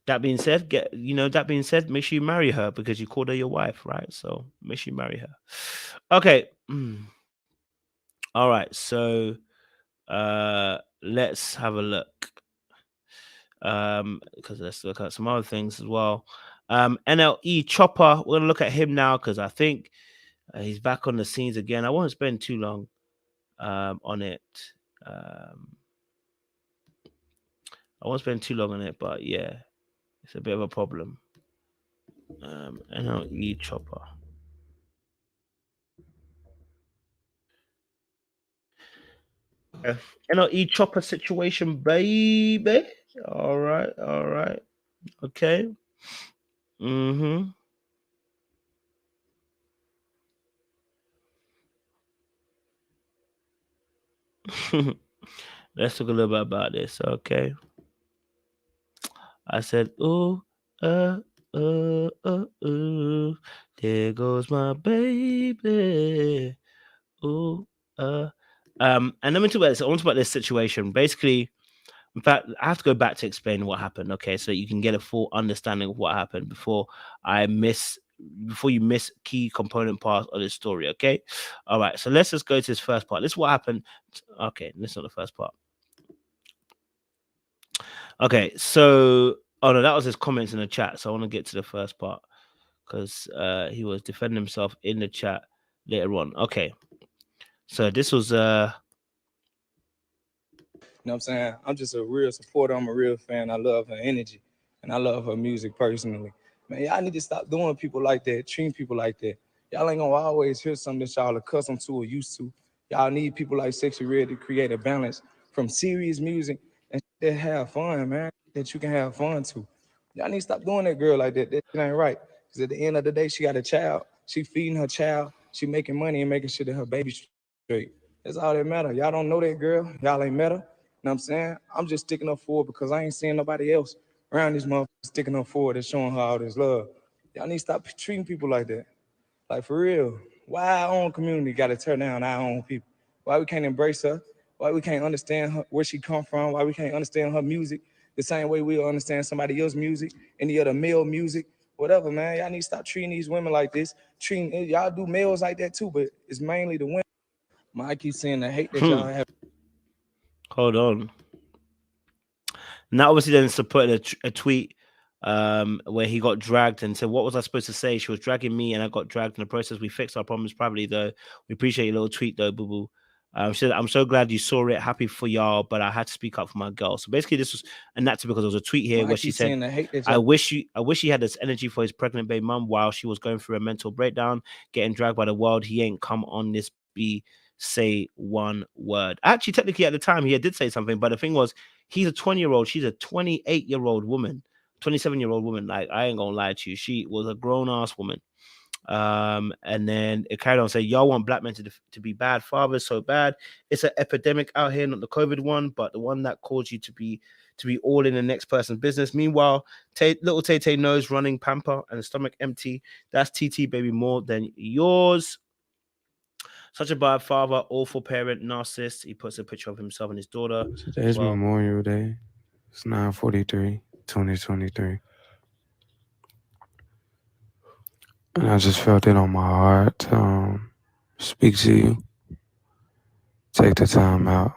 That being said, make sure you marry her because you called her your wife, right? So make sure you marry her. Okay. All right. So let's have a look. Because let's look at some other things as well. NLE Choppa, we're gonna look at him now because I think he's back on the scenes again. I won't spend too long on it. I won't spend too long on it, but yeah, it's a bit of a problem. NLE Choppa. NLE Choppa situation, baby. All right, all right. Okay. Mm-hmm. Let's talk a little bit about this, okay? I said, ooh, there goes my baby. Ooh, and let me talk about this. I want to talk about this situation. Basically, in fact, I have to go back to explain what happened, okay, so you can get a full understanding of what happened before you miss key component parts of this story, okay? All right, so let's just go to this first part. This is what happened. Okay, this is not the first part. Okay, so no, that was his comments in the chat. So I want to get to the first part because he was defending himself in the chat later on. Okay, so this was You know what I'm saying? I'm just a real supporter. I'm a real fan. I love her energy and I love her music personally. Man, y'all need to stop doing people like that, treating people like that. Y'all ain't gonna always hear something that y'all accustomed to or used to. Y'all need people like Sexy Red to create a balance from serious music and that have fun, man, that you can have fun to. Y'all need to stop doing that girl like that. That shit ain't right. Because at the end of the day, she got a child. She feeding her child. She making money and making sure that her baby straight. That's all that matter. Y'all don't know that girl. Y'all ain't met her. You know what I'm saying? I'm just sticking up for her because I ain't seeing nobody else around this motherfucker sticking up for her and showing her all this love. Y'all need to stop treating people like that. Like, for real. Why our own community got to tear down our own people? Why we can't embrace her? Why we can't understand her, where she come from? Why we can't understand her music the same way we understand somebody else's music, any other male music, whatever, man. Y'all need to stop treating these women like this. Y'all do males like that too, but it's mainly the women. I keep saying the hate that y'all have. Hold on. Now, obviously, then supported a tweet where he got dragged and said, "What was I supposed to say? She was dragging me, and I got dragged in the process. We fixed our problems privately, though. We appreciate your little tweet, though, boo boo." She said, "I'm so glad you saw it. Happy for y'all, but I had to speak up for my girl." So basically, this was, and that's because there was a tweet here I where she keep said, seeing the hate that I y'all. wish he had this energy for his pregnant baby mum while she was going through a mental breakdown, getting dragged by the world. He ain't come on this be say one word. Actually, technically at the time he did say something, but the thing was he's a 20-year-old, she's a 28-year-old woman, 27-year-old woman. Like, I ain't gonna lie to you, she was a grown-ass woman. And then it carried on saying, y'all want black men to be bad fathers so bad. It's an epidemic out here, not the COVID one, but the one that caused you to be all in the next person's business. Meanwhile, little Tay knows running pamper and the stomach empty. That's TT baby more than yours. Such a bad father, awful parent, narcissist. He puts a picture of himself and his daughter. Today's Well, Memorial Day. It's 9/43, 2023. And I just felt it on my heart to speak to you. Take the time out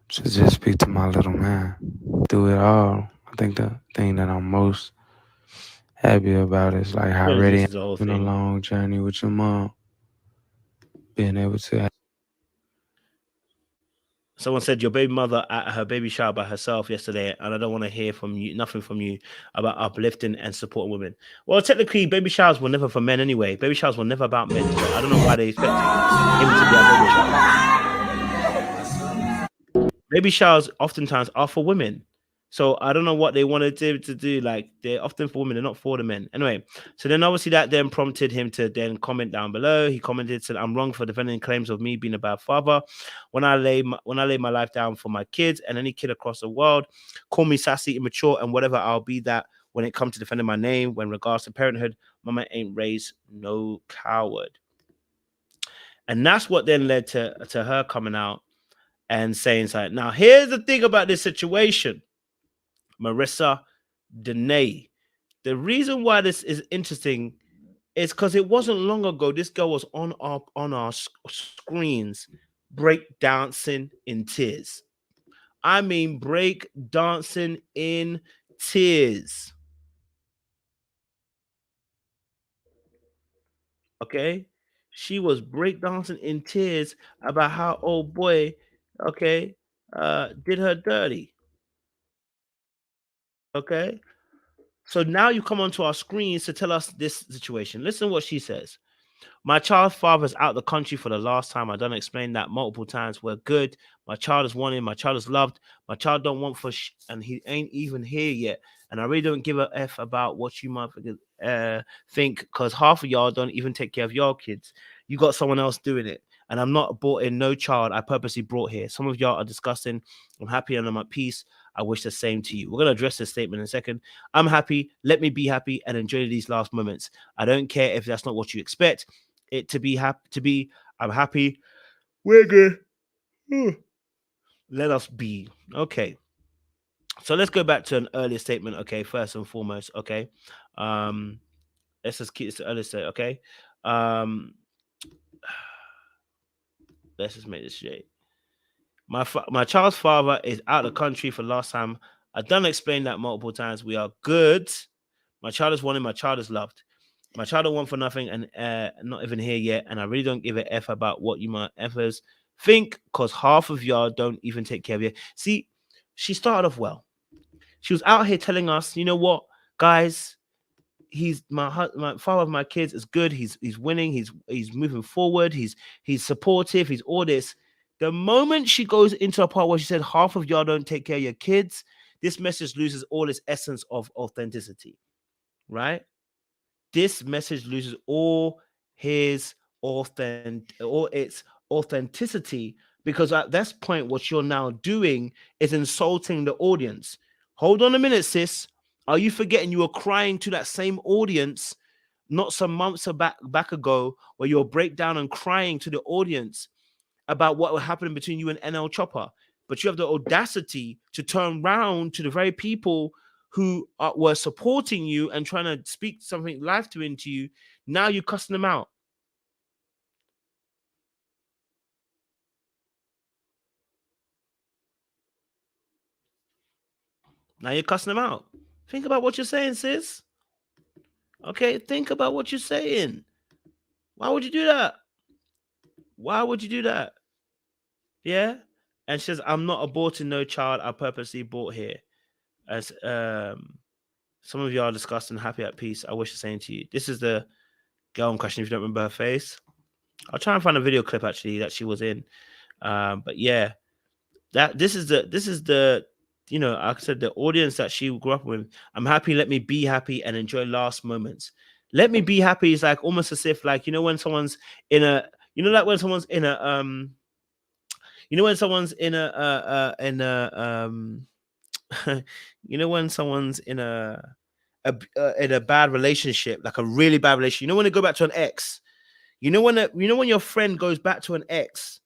to just speak to my little man. Through it all, I think the thing that I'm most happy about is like how really, ready this I'm is the whole been a thing. long journey with your mom. Being able to Someone said your baby mother at her baby shower by herself yesterday, and I don't want to hear from you, nothing from you about uplifting and supporting women. Well, technically, baby showers were never for men anyway. Baby showers were never about men, so I don't know why they expected him to be at baby showers. Baby showers oftentimes are for women. So I don't know what they wanted to do. Like, they're often for women, they're not for the men. Anyway, so then obviously that then prompted him to then comment down below. He commented, said, "I'm wrong for defending claims of me being a bad father. When I lay my life down for my kids and any kid across the world, call me sassy, immature, and whatever. I'll be that when it comes to defending my name. When regards to parenthood, mama ain't raised no coward." And that's what then led to her coming out and saying something. Now, here's the thing about this situation. Marissa Danae. The reason why this is interesting is because it wasn't long ago this girl was on our screens break dancing in tears. I mean, break dancing in tears. Okay, she was break dancing in tears about how old boy, okay, did her dirty. Okay, so now you come onto our screens to tell us this situation. Listen what she says. My child's father's out the country for the last time. I done explain that multiple times. We're good. My child is wanted. My child is loved. My child don't want and he ain't even here yet. And I really don't give a F about what you might think, because half of y'all don't even take care of your kids. You got someone else doing it. And I'm not brought in no child I purposely brought here. Some of y'all are disgusting. I'm happy and I'm at peace. I wish the same to you. We're going to address this statement in a second. I'm happy. Let me be happy and enjoy these last moments. I don't care if that's not what you expect it to be. I'm happy. We're good. Let us be. Okay. So let's go back to an earlier statement. Okay, first and foremost. Okay. Let's just keep this to earlier state. Okay. Let's just make this straight. My child's father is out of the country for the last time. I done explain that multiple times. We are good. My child is wanted. My child is loved. My child don't want for nothing and not even here yet. And I really don't give a F about what you might effers think, because half of y'all don't even take care of you. See, she started off well. She was out here telling us, you know what, guys, he's my father of my kids is good. He's winning. He's moving forward. He's supportive. He's all this. The moment she goes into a part where she said half of y'all don't take care of your kids, this message loses all its essence of authenticity, right? This message loses all its authenticity, because at this point what you're now doing is insulting the audience. Hold on a minute, sis. Are you forgetting you were crying to that same audience not some months back ago, where you'll break down and crying to the audience about what was happening between you and NLE Choppa? But you have the audacity to turn around to the very people who were supporting you and trying to speak something life to into you. Now you're cussing them out. Now you're cussing them out. Think about what you're saying, sis. Okay, think about what you're saying. Why would you do that? Why would you do that? Yeah. And she says, I'm not aborting no child I purposely brought here. As some of you are disgusting, happy at peace. I wish the same to you. This is the girl in question, if you don't remember her face. I'll try and find a video clip actually that she was in. But yeah, this is the like I said, the audience that she grew up with. I'm happy, let me be happy and enjoy last moments. Let me be happy is like almost as if like when someone's in a like when someone's in a when someone's in when someone's in a bad relationship, like a really bad relationship. When they go back to an ex, when your friend goes back to an ex,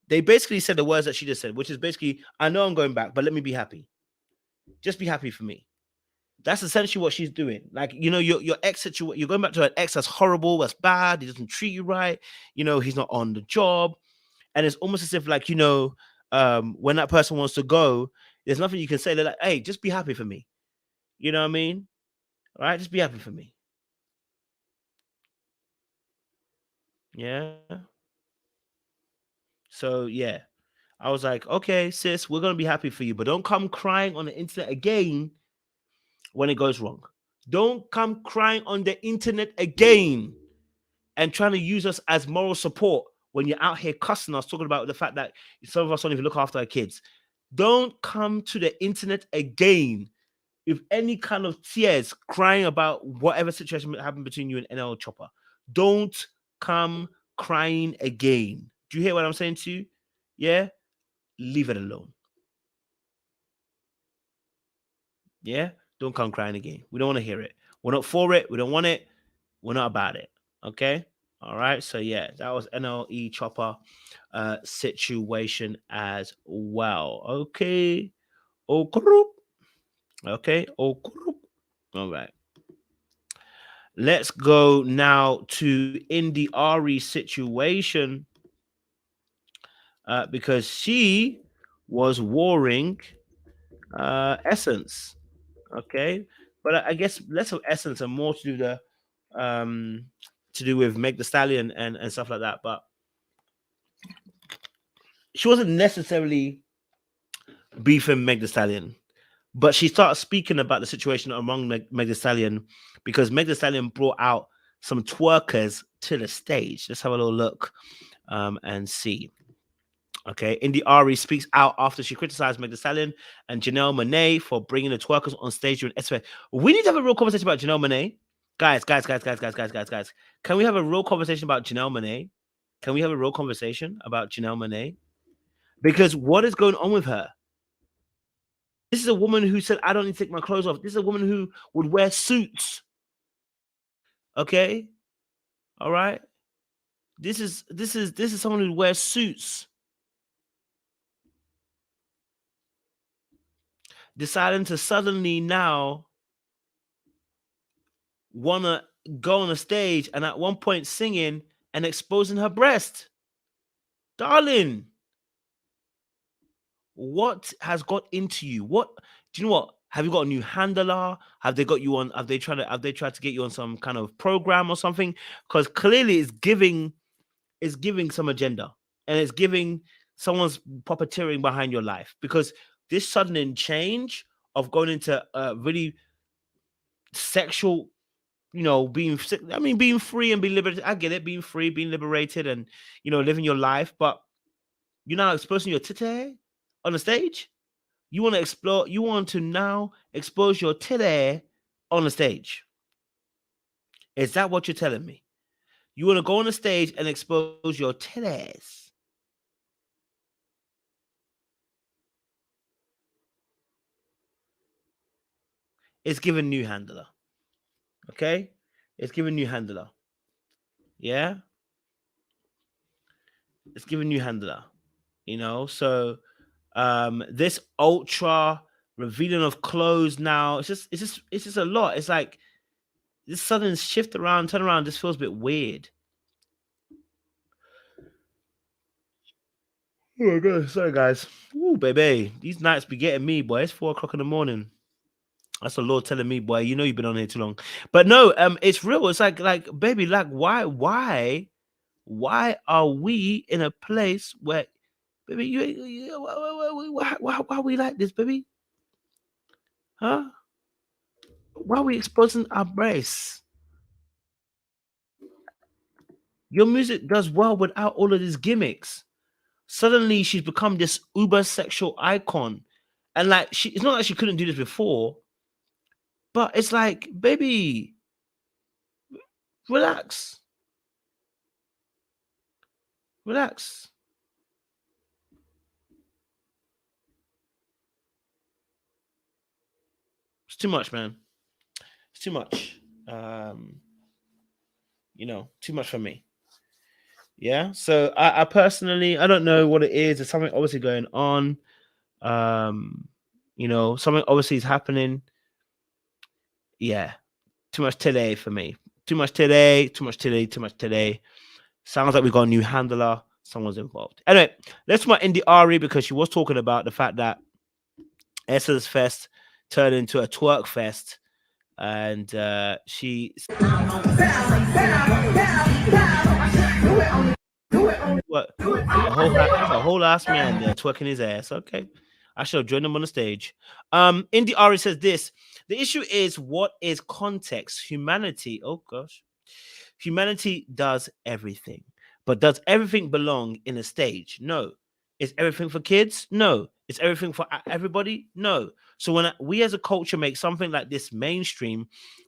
they basically said the words that she just said, which is basically, I know I'm going back, but let me be happy. Just be happy for me. That's essentially what she's doing. Like, your ex situation, you're going back to an ex that's horrible, that's bad, he doesn't treat you right, he's not on the job. And it's almost as if like, when that person wants to go, there's nothing you can say. They're like, hey, just be happy for me. You know what I mean? All right, just be happy for me. Yeah. So yeah, I was like, okay, sis, we're gonna be happy for you, but don't come crying on the internet again when it goes wrong. Don't come crying on the internet again and trying to use us as moral support when you're out here cussing us, talking about the fact that some of us don't even look after our kids. Don't come to the internet again with any kind of tears crying about whatever situation happened between you and NLE Choppa. Don't come crying again. Do you hear what I'm saying to you? Yeah? Leave it alone. Yeah? Don't come crying again. We don't want to hear it. We're not for it. We don't want it. We're not about it. Okay? All right. So yeah, that was NLE Choppa situation as well. Okay. Okay. All right. Let's go now to India.Arie situation because she was warring Essence. Okay, but I guess less of Essence and more to do with Meg the Stallion and stuff like that. But she wasn't necessarily beefing Meg the Stallion, but she started speaking about the situation among Meg the Stallion because Meg the Stallion brought out some twerkers to the stage. Let's have a little look and see. Okay, India.Arie speaks out after she criticized Meg the Stallion and Janelle Monáe for bringing the twerkers on stage during SFA. We need to have a real conversation about Janelle Monáe. Guys. Can we have a real conversation about Janelle Monáe? Can we have a real conversation about Janelle Monáe? Because what is going on with her? This is a woman who said, I don't need to take my clothes off. This is a woman who would wear suits. Okay? All right? This is someone who wears suits. Deciding to suddenly now want to go on a stage and at one point singing and exposing her breast. Darling, what has got into you? What do you know? What have you got a new handler? Have they got you on? Have they tried to get you on some kind of program or something? Because clearly it's giving some agenda and it's giving someone's puppeteering behind your life. Because this sudden change of going into really sexual, being free and being liberated. I get it, being free, being liberated, and living your life. But you're now exposing your titty on the stage. You want to explore. You want to now expose your titty on the stage. Is that what you're telling me? You want to go on the stage and expose your titties? It's giving new handler. Okay? It's giving new handler. Yeah? It's giving new handler. So this ultra revealing of clothes now, it's just a lot. It's like this sudden shift around, turn around, just feels a bit weird. Oh my god, sorry guys. Ooh, baby, these nights be getting me, boy. It's 4 o'clock in the morning. That's the Lord telling me, boy. You know you've been on here too long. But no, it's real. It's like, baby, like, why are we in a place where, baby, why are we like this, baby? Huh? Why are we exposing our breasts? Your music does well without all of these gimmicks. Suddenly, she's become this uber sexual icon, and like, it's not like she couldn't do this before, but it's like, baby, relax, relax. It's too much, man. It's too much. Um, too much for me. Yeah. So I personally, I don't know what it is. There's something obviously going on. Um, something obviously is happening. Yeah. Too much today for me. Too much today. Too much today. Too much today. Sounds like we got a new handler. Someone's involved. Anyway, let's talk about India.Arie because she was talking about the fact that Essence Fest turned into a twerk fest, and she what a whole ass man there twerking his ass. Okay, I shall join them on the stage. India.Arie says this: the issue is what is context. Humanity. Oh gosh. Humanity does everything, but does everything belong in a stage? No. Is everything for kids? No. Is everything for everybody? No. So when we as a culture make something like this mainstream,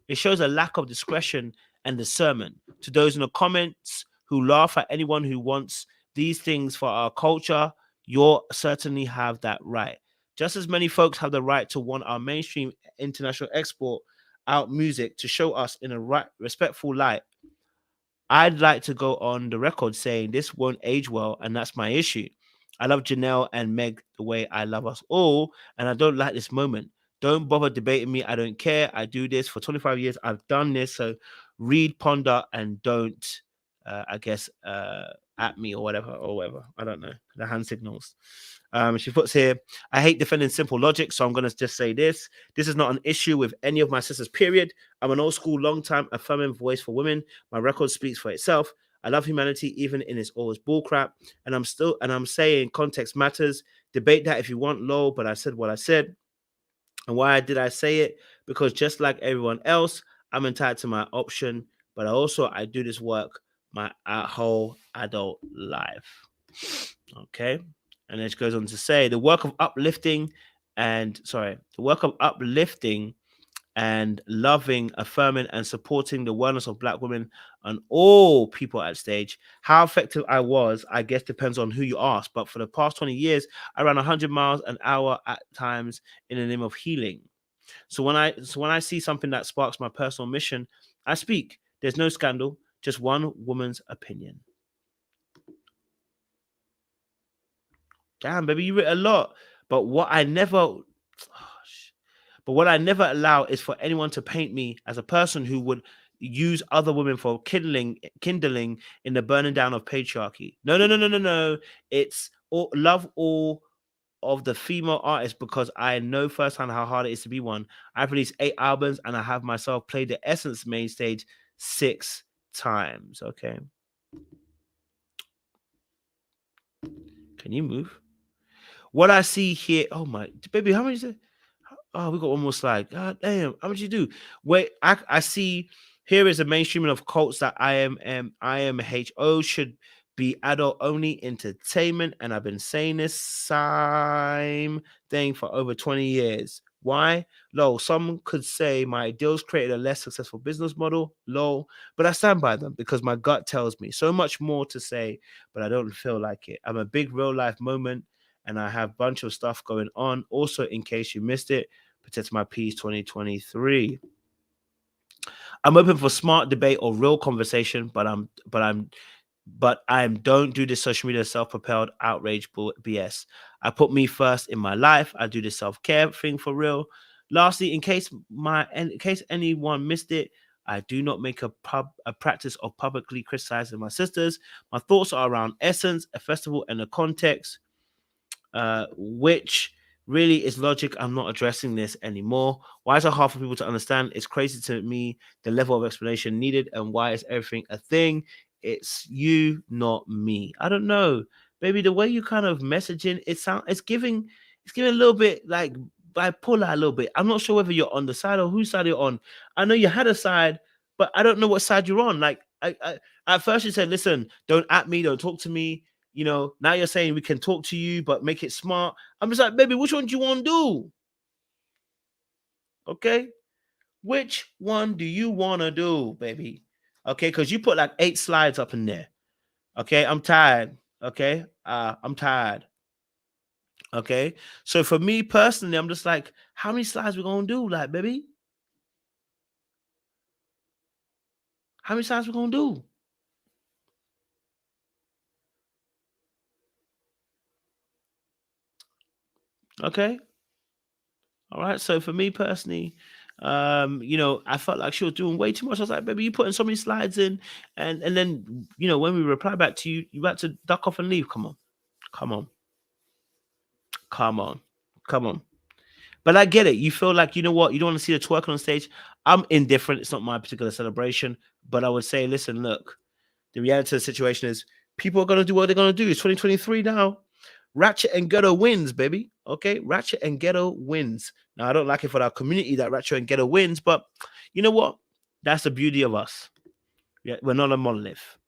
it shows a lack of discretion and discernment. To those in the comments who laugh at anyone who wants these things for our culture, you certainly have that right. Just as many folks have the right to want our mainstream international export out music to show us in a right respectful light. I'd like to go on the record saying this won't age well, and that's my issue. I love Janelle and Meg the way I love us all, and I don't like this moment. Don't bother debating me. I don't care. I do this for 25 years. I've done this. So read, ponder, and don't, I guess, at me or whatever. I don't know. The hand signals. She puts here, I hate defending simple logic, so I'm going to just say this. This is not an issue with any of my sisters, period. I'm an old school, long time affirming voice for women. My record speaks for itself. I love humanity, even in its always bullcrap. And I'm saying context matters. Debate that if you want, lol, but I said what I said. And why did I say it? Because just like everyone else, I'm entitled to my option, but I do this work my whole adult life. Okay. And then she goes on to say the work of uplifting and loving, affirming, and supporting the wellness of Black women and all people at stage. How effective I was, I guess, depends on who you ask. But for the past 20 years, I ran 100 miles an hour at times in the name of healing. So when I see something that sparks my personal mission, I speak. There's no scandal, just one woman's opinion. Damn, baby, you wrote a lot. But what I never allow is for anyone to paint me as a person who would use other women for kindling in the burning down of patriarchy. No. It's love all of the female artists because I know firsthand how hard it is to be one. I've released 8 albums and I have myself played the Essence main stage 6 times. Okay. Can you move? What I see here, oh my baby, how many is it? Oh, we got one more slide. God damn, how much you do? Wait, I see here is a mainstreaming of cults that IMHO should be adult only entertainment, and I've been saying this same thing for over 20 years. Why? Lol, some could say my ideals created a less successful business model. Lol, but I stand by them because my gut tells me so much more to say, but I don't feel like it. I'm a big real life moment, and I have a bunch of stuff going on. Also, in case you missed it, Protect My Peace 2023. I'm open for smart debate or real conversation, but I don't do this social media self-propelled outrage BS. I put me first in my life. I do this self-care thing for real. Lastly, in case anyone missed it, I do not make a practice of publicly criticizing my sisters. My thoughts are around Essence, a festival, and the context. which really is logic. I'm not addressing this anymore. Why is it hard for people to understand? It's crazy to me the level of explanation needed, and why is everything a thing? It's you, not me. I don't know, baby. The way you kind of messaging, it's giving a little bit like bipolar a little bit. I'm not sure whether you're on the side or whose side you're on. I know you had a side, but I don't know what side you're on. Like I at first you said, listen, don't at me, don't talk to me. Now you're saying we can talk to you, but make it smart. I'm just like, baby, which one do you want to do? Okay. Which one do you want to do, baby? Okay. Because you put like 8 slides up in there. Okay. I'm tired. Okay. I'm tired. Okay. So for me personally, I'm just like, how many slides we going to do? Like, baby, how many slides we going to do? Okay. All right. So for me personally, I felt like she was doing way too much. I was like, baby, you putting so many slides in, and then when we reply back to you, you had to duck off and leave. Come on, come on, come on, come on. But I get it. You feel like, you know what, you don't want to see the twerking on stage. I'm indifferent. It's not my particular celebration. But I would say, listen, look, the reality of the situation is people are gonna do what they're gonna do. It's 2023 now. Ratchet and Ghetto wins, baby. Okay, Ratchet and Ghetto wins. Now I don't like it for our community that Ratchet and Ghetto wins, but you know what? That's the beauty of us. Yeah, we're not a monolith.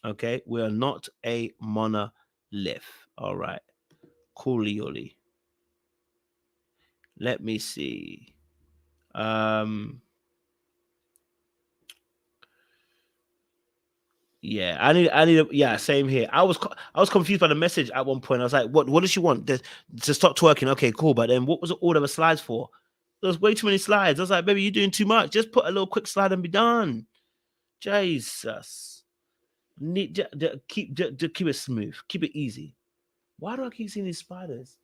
Okay, we are not a monolith. All right, coolly. Let me see. Yeah, yeah, same here. I was confused by the message at one point. I was like, what does she want? To stop twerking? Okay, cool. But then what was all of the slides for? There's way too many slides. I was like, baby, you're doing too much. Just put a little quick slide and be done. Jesus. Keep it smooth. Keep it easy. Why do I keep seeing these spiders?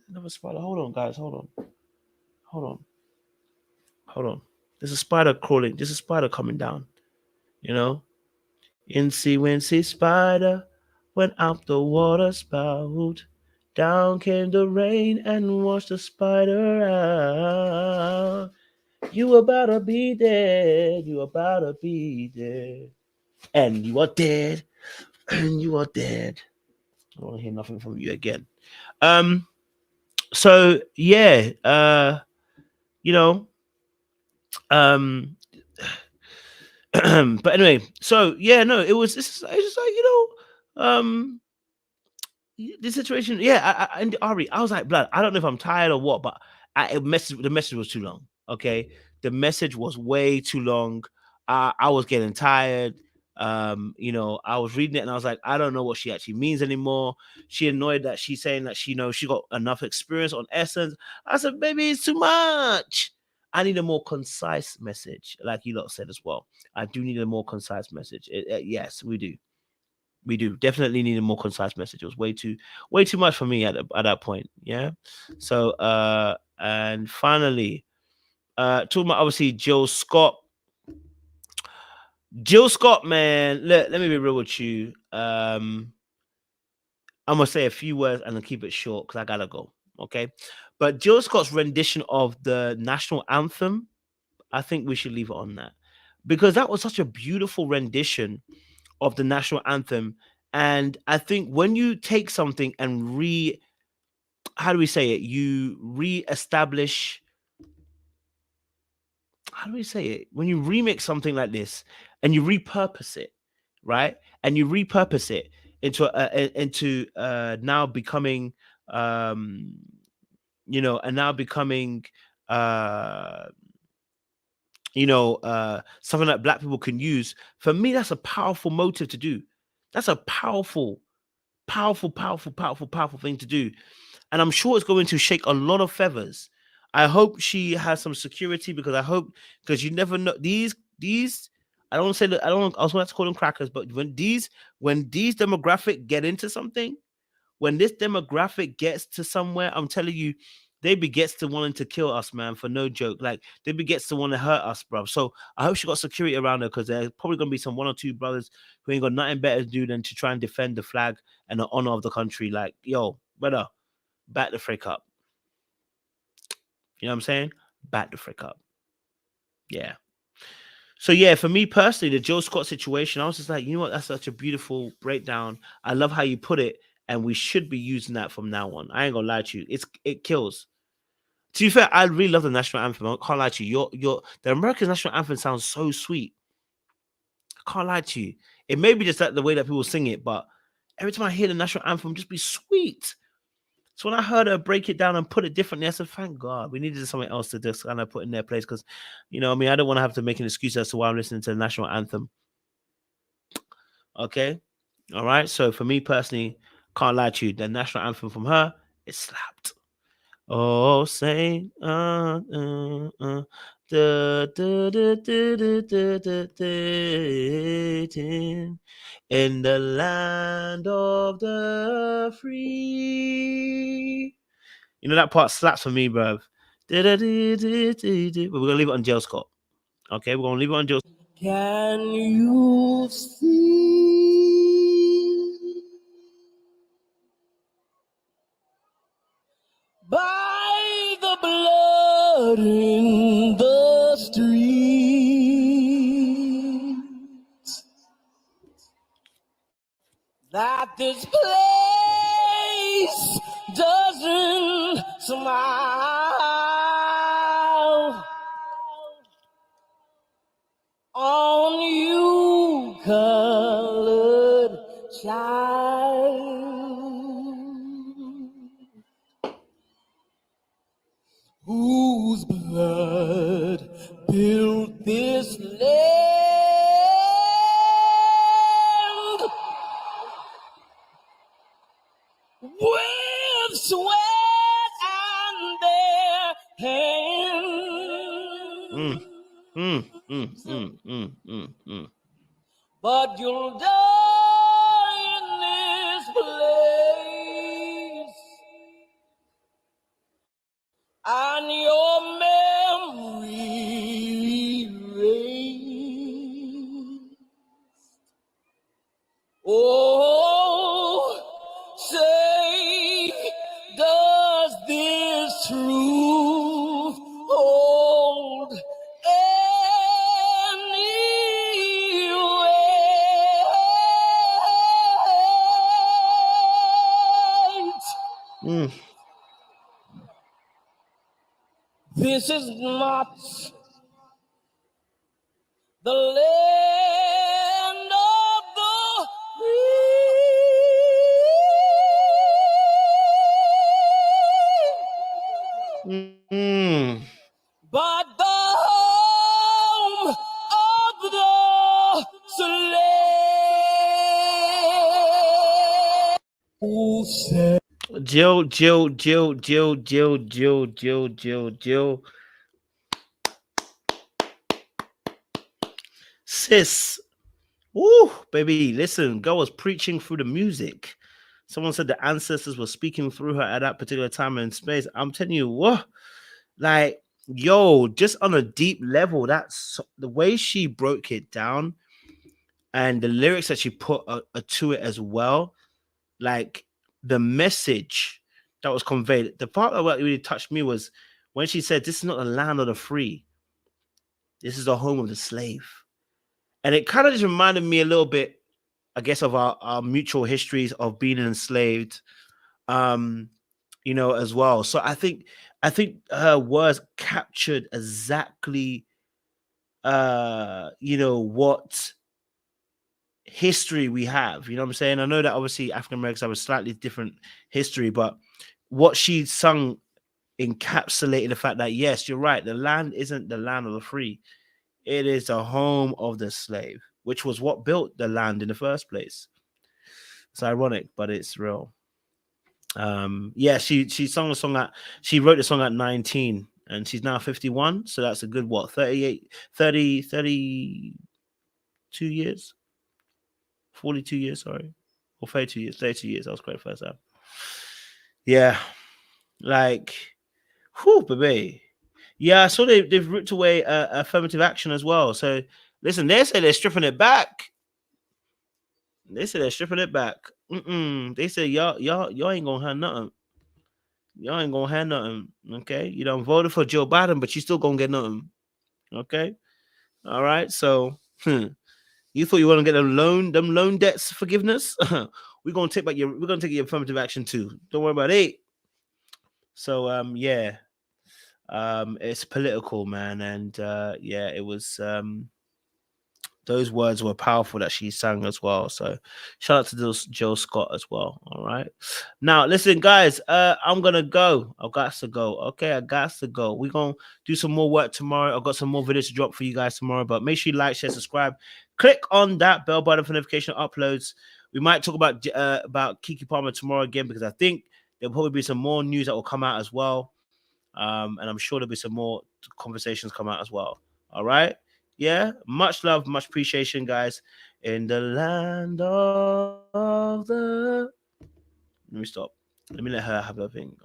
Another spider. Hold on, guys. Hold on. There's a spider crawling. There's a spider coming down. Incy spider went out the water spout. Down came the rain and washed the spider out. You about to be dead. You about to be dead. And you are dead. And you are dead. I don't want to hear nothing from you again. So yeah, you know, but anyway, so yeah, no, it's just like, the situation, yeah, and Ari, I was like, blood, I don't know if I'm tired or what, but the message was too long. Okay, the message was way too long. I was getting tired. I was reading it and I was like, I don't know what she actually means anymore. She annoyed that she's saying that she got enough experience on Essence. I said, baby, it's too much. I need a more concise message, like you lot said as well. I do need a more concise message. Yes, we do. We do definitely need a more concise message. It was way too much for me at that point. Yeah. So and finally, talking about obviously Jill Scott. Jill Scott, man, let me be real with you. I'm gonna say a few words and then keep it short because I gotta go. Okay. But Jill Scott's rendition of the national anthem, I think we should leave it on that. Because that was such a beautiful rendition of the national anthem. And I think when you take something and how do we say it? You re-establish, how do we say it? When you remix something like this and you repurpose it, right? And you repurpose it into now becoming and now becoming something that black people can use. For me, that's a powerful motive to do. That's a powerful thing to do. And I'm sure it's going to shake a lot of feathers. I hope she has some security because you never know these I don't want to say that I was going to call them crackers, but when these demographic get into something, when this demographic gets to somewhere, I'm telling you, they begets to wanting to kill us, man, for no joke. Like they begets to want to hurt us, bro. So I hope she got security around her because there's probably gonna be some one or two brothers who ain't got nothing better to do than to try and defend the flag and the honor of the country. Like, yo, brother, back the frick up. You know what I'm saying? Back the frick up. Yeah. So yeah, for me personally, the Joe Scott situation, I was just like, you know what? That's such a beautiful breakdown. I love how you put it, and we should be using that from now on. I ain't gonna lie to you. It kills. To be fair, I really love the national anthem. I can't lie to you. The American national anthem sounds so sweet. I can't lie to you. It may be just that the way that people sing it, but every time I hear the national anthem, just be sweet. So when I heard her break it down and put it differently, I said, thank God. We needed something else to just kind of put in their place because, you know, I mean, I don't want to have to make an excuse as to why I'm listening to the national anthem. Okay? All right? So for me personally, can't lie to you, the national anthem from her, it slapped. Oh, say, da, da, da, da, da, da, da, da, in the land of the free. You know that part slaps for me, bruv. But we're gonna leave it on Jill Scott. Okay, we're gonna leave it on Jill. Can you see by the blood in the streets that this place doesn't smile on you, colored child, whose blood built this land with sweat and their hands. But you'll die in this place, and your memory erased. Oh, say, does this truth hold any weight? This is not the land of the free, but the home of the slave. Who said Jill. Sis. Woo, baby. Listen, girl was preaching through the music. Someone said the ancestors were speaking through her at that particular time and space. I'm telling you, what? Like, yo, just on a deep level, that's the way she broke it down and the lyrics that she put to it as well. Like, the message that was conveyed. The part that really touched me was when she said, this is not the land of the free. This is the home of the slave. And it kind of just reminded me a little bit, I guess, of our mutual histories of being enslaved, you know, as well. So I think her words captured exactly, you know, what history we have. You know what I'm saying? I know that obviously African Americans have a slightly different history, but what she sung encapsulated the fact that, yes, you're right, the land isn't the land of the free. It is the home of the slave, which was what built the land in the first place. It's ironic, but it's real. Yeah, she sung a song she wrote the song at 19 and she's now 51. So that's a good, what, 32 years? 42 years, sorry. Or 32 years, 32 years. I was correct first time. Yeah. Like, Whew, baby. Yeah, I saw they've ripped away affirmative action as well. So listen, they say they're stripping it back. They say they're stripping it back. They say y'all ain't gonna have nothing. Y'all ain't gonna have nothing. Okay, you done voted for Joe Biden, but you still gonna get nothing. Okay, all right. So you thought you want to get them loan debts forgiveness? We're gonna take your affirmative action too. Don't worry about it. So yeah, it's political, man, and yeah, it was those words were powerful that she sang as well. So shout out to Jill Scott as well. All right. Now listen, guys, I'm gonna go. I got to go. Okay, I got to go. We're gonna do some more work tomorrow. I've got some more videos to drop for you guys tomorrow. But make sure you like, share, subscribe. Click on that bell button for notification uploads. We might talk about Keke Palmer tomorrow again because I think there'll probably be some more news that will come out as well. And I'm sure there'll be some more conversations come out as well. All right. Yeah. Much love, much appreciation, guys. In the land of the. Let me stop. Let me let her have her thing.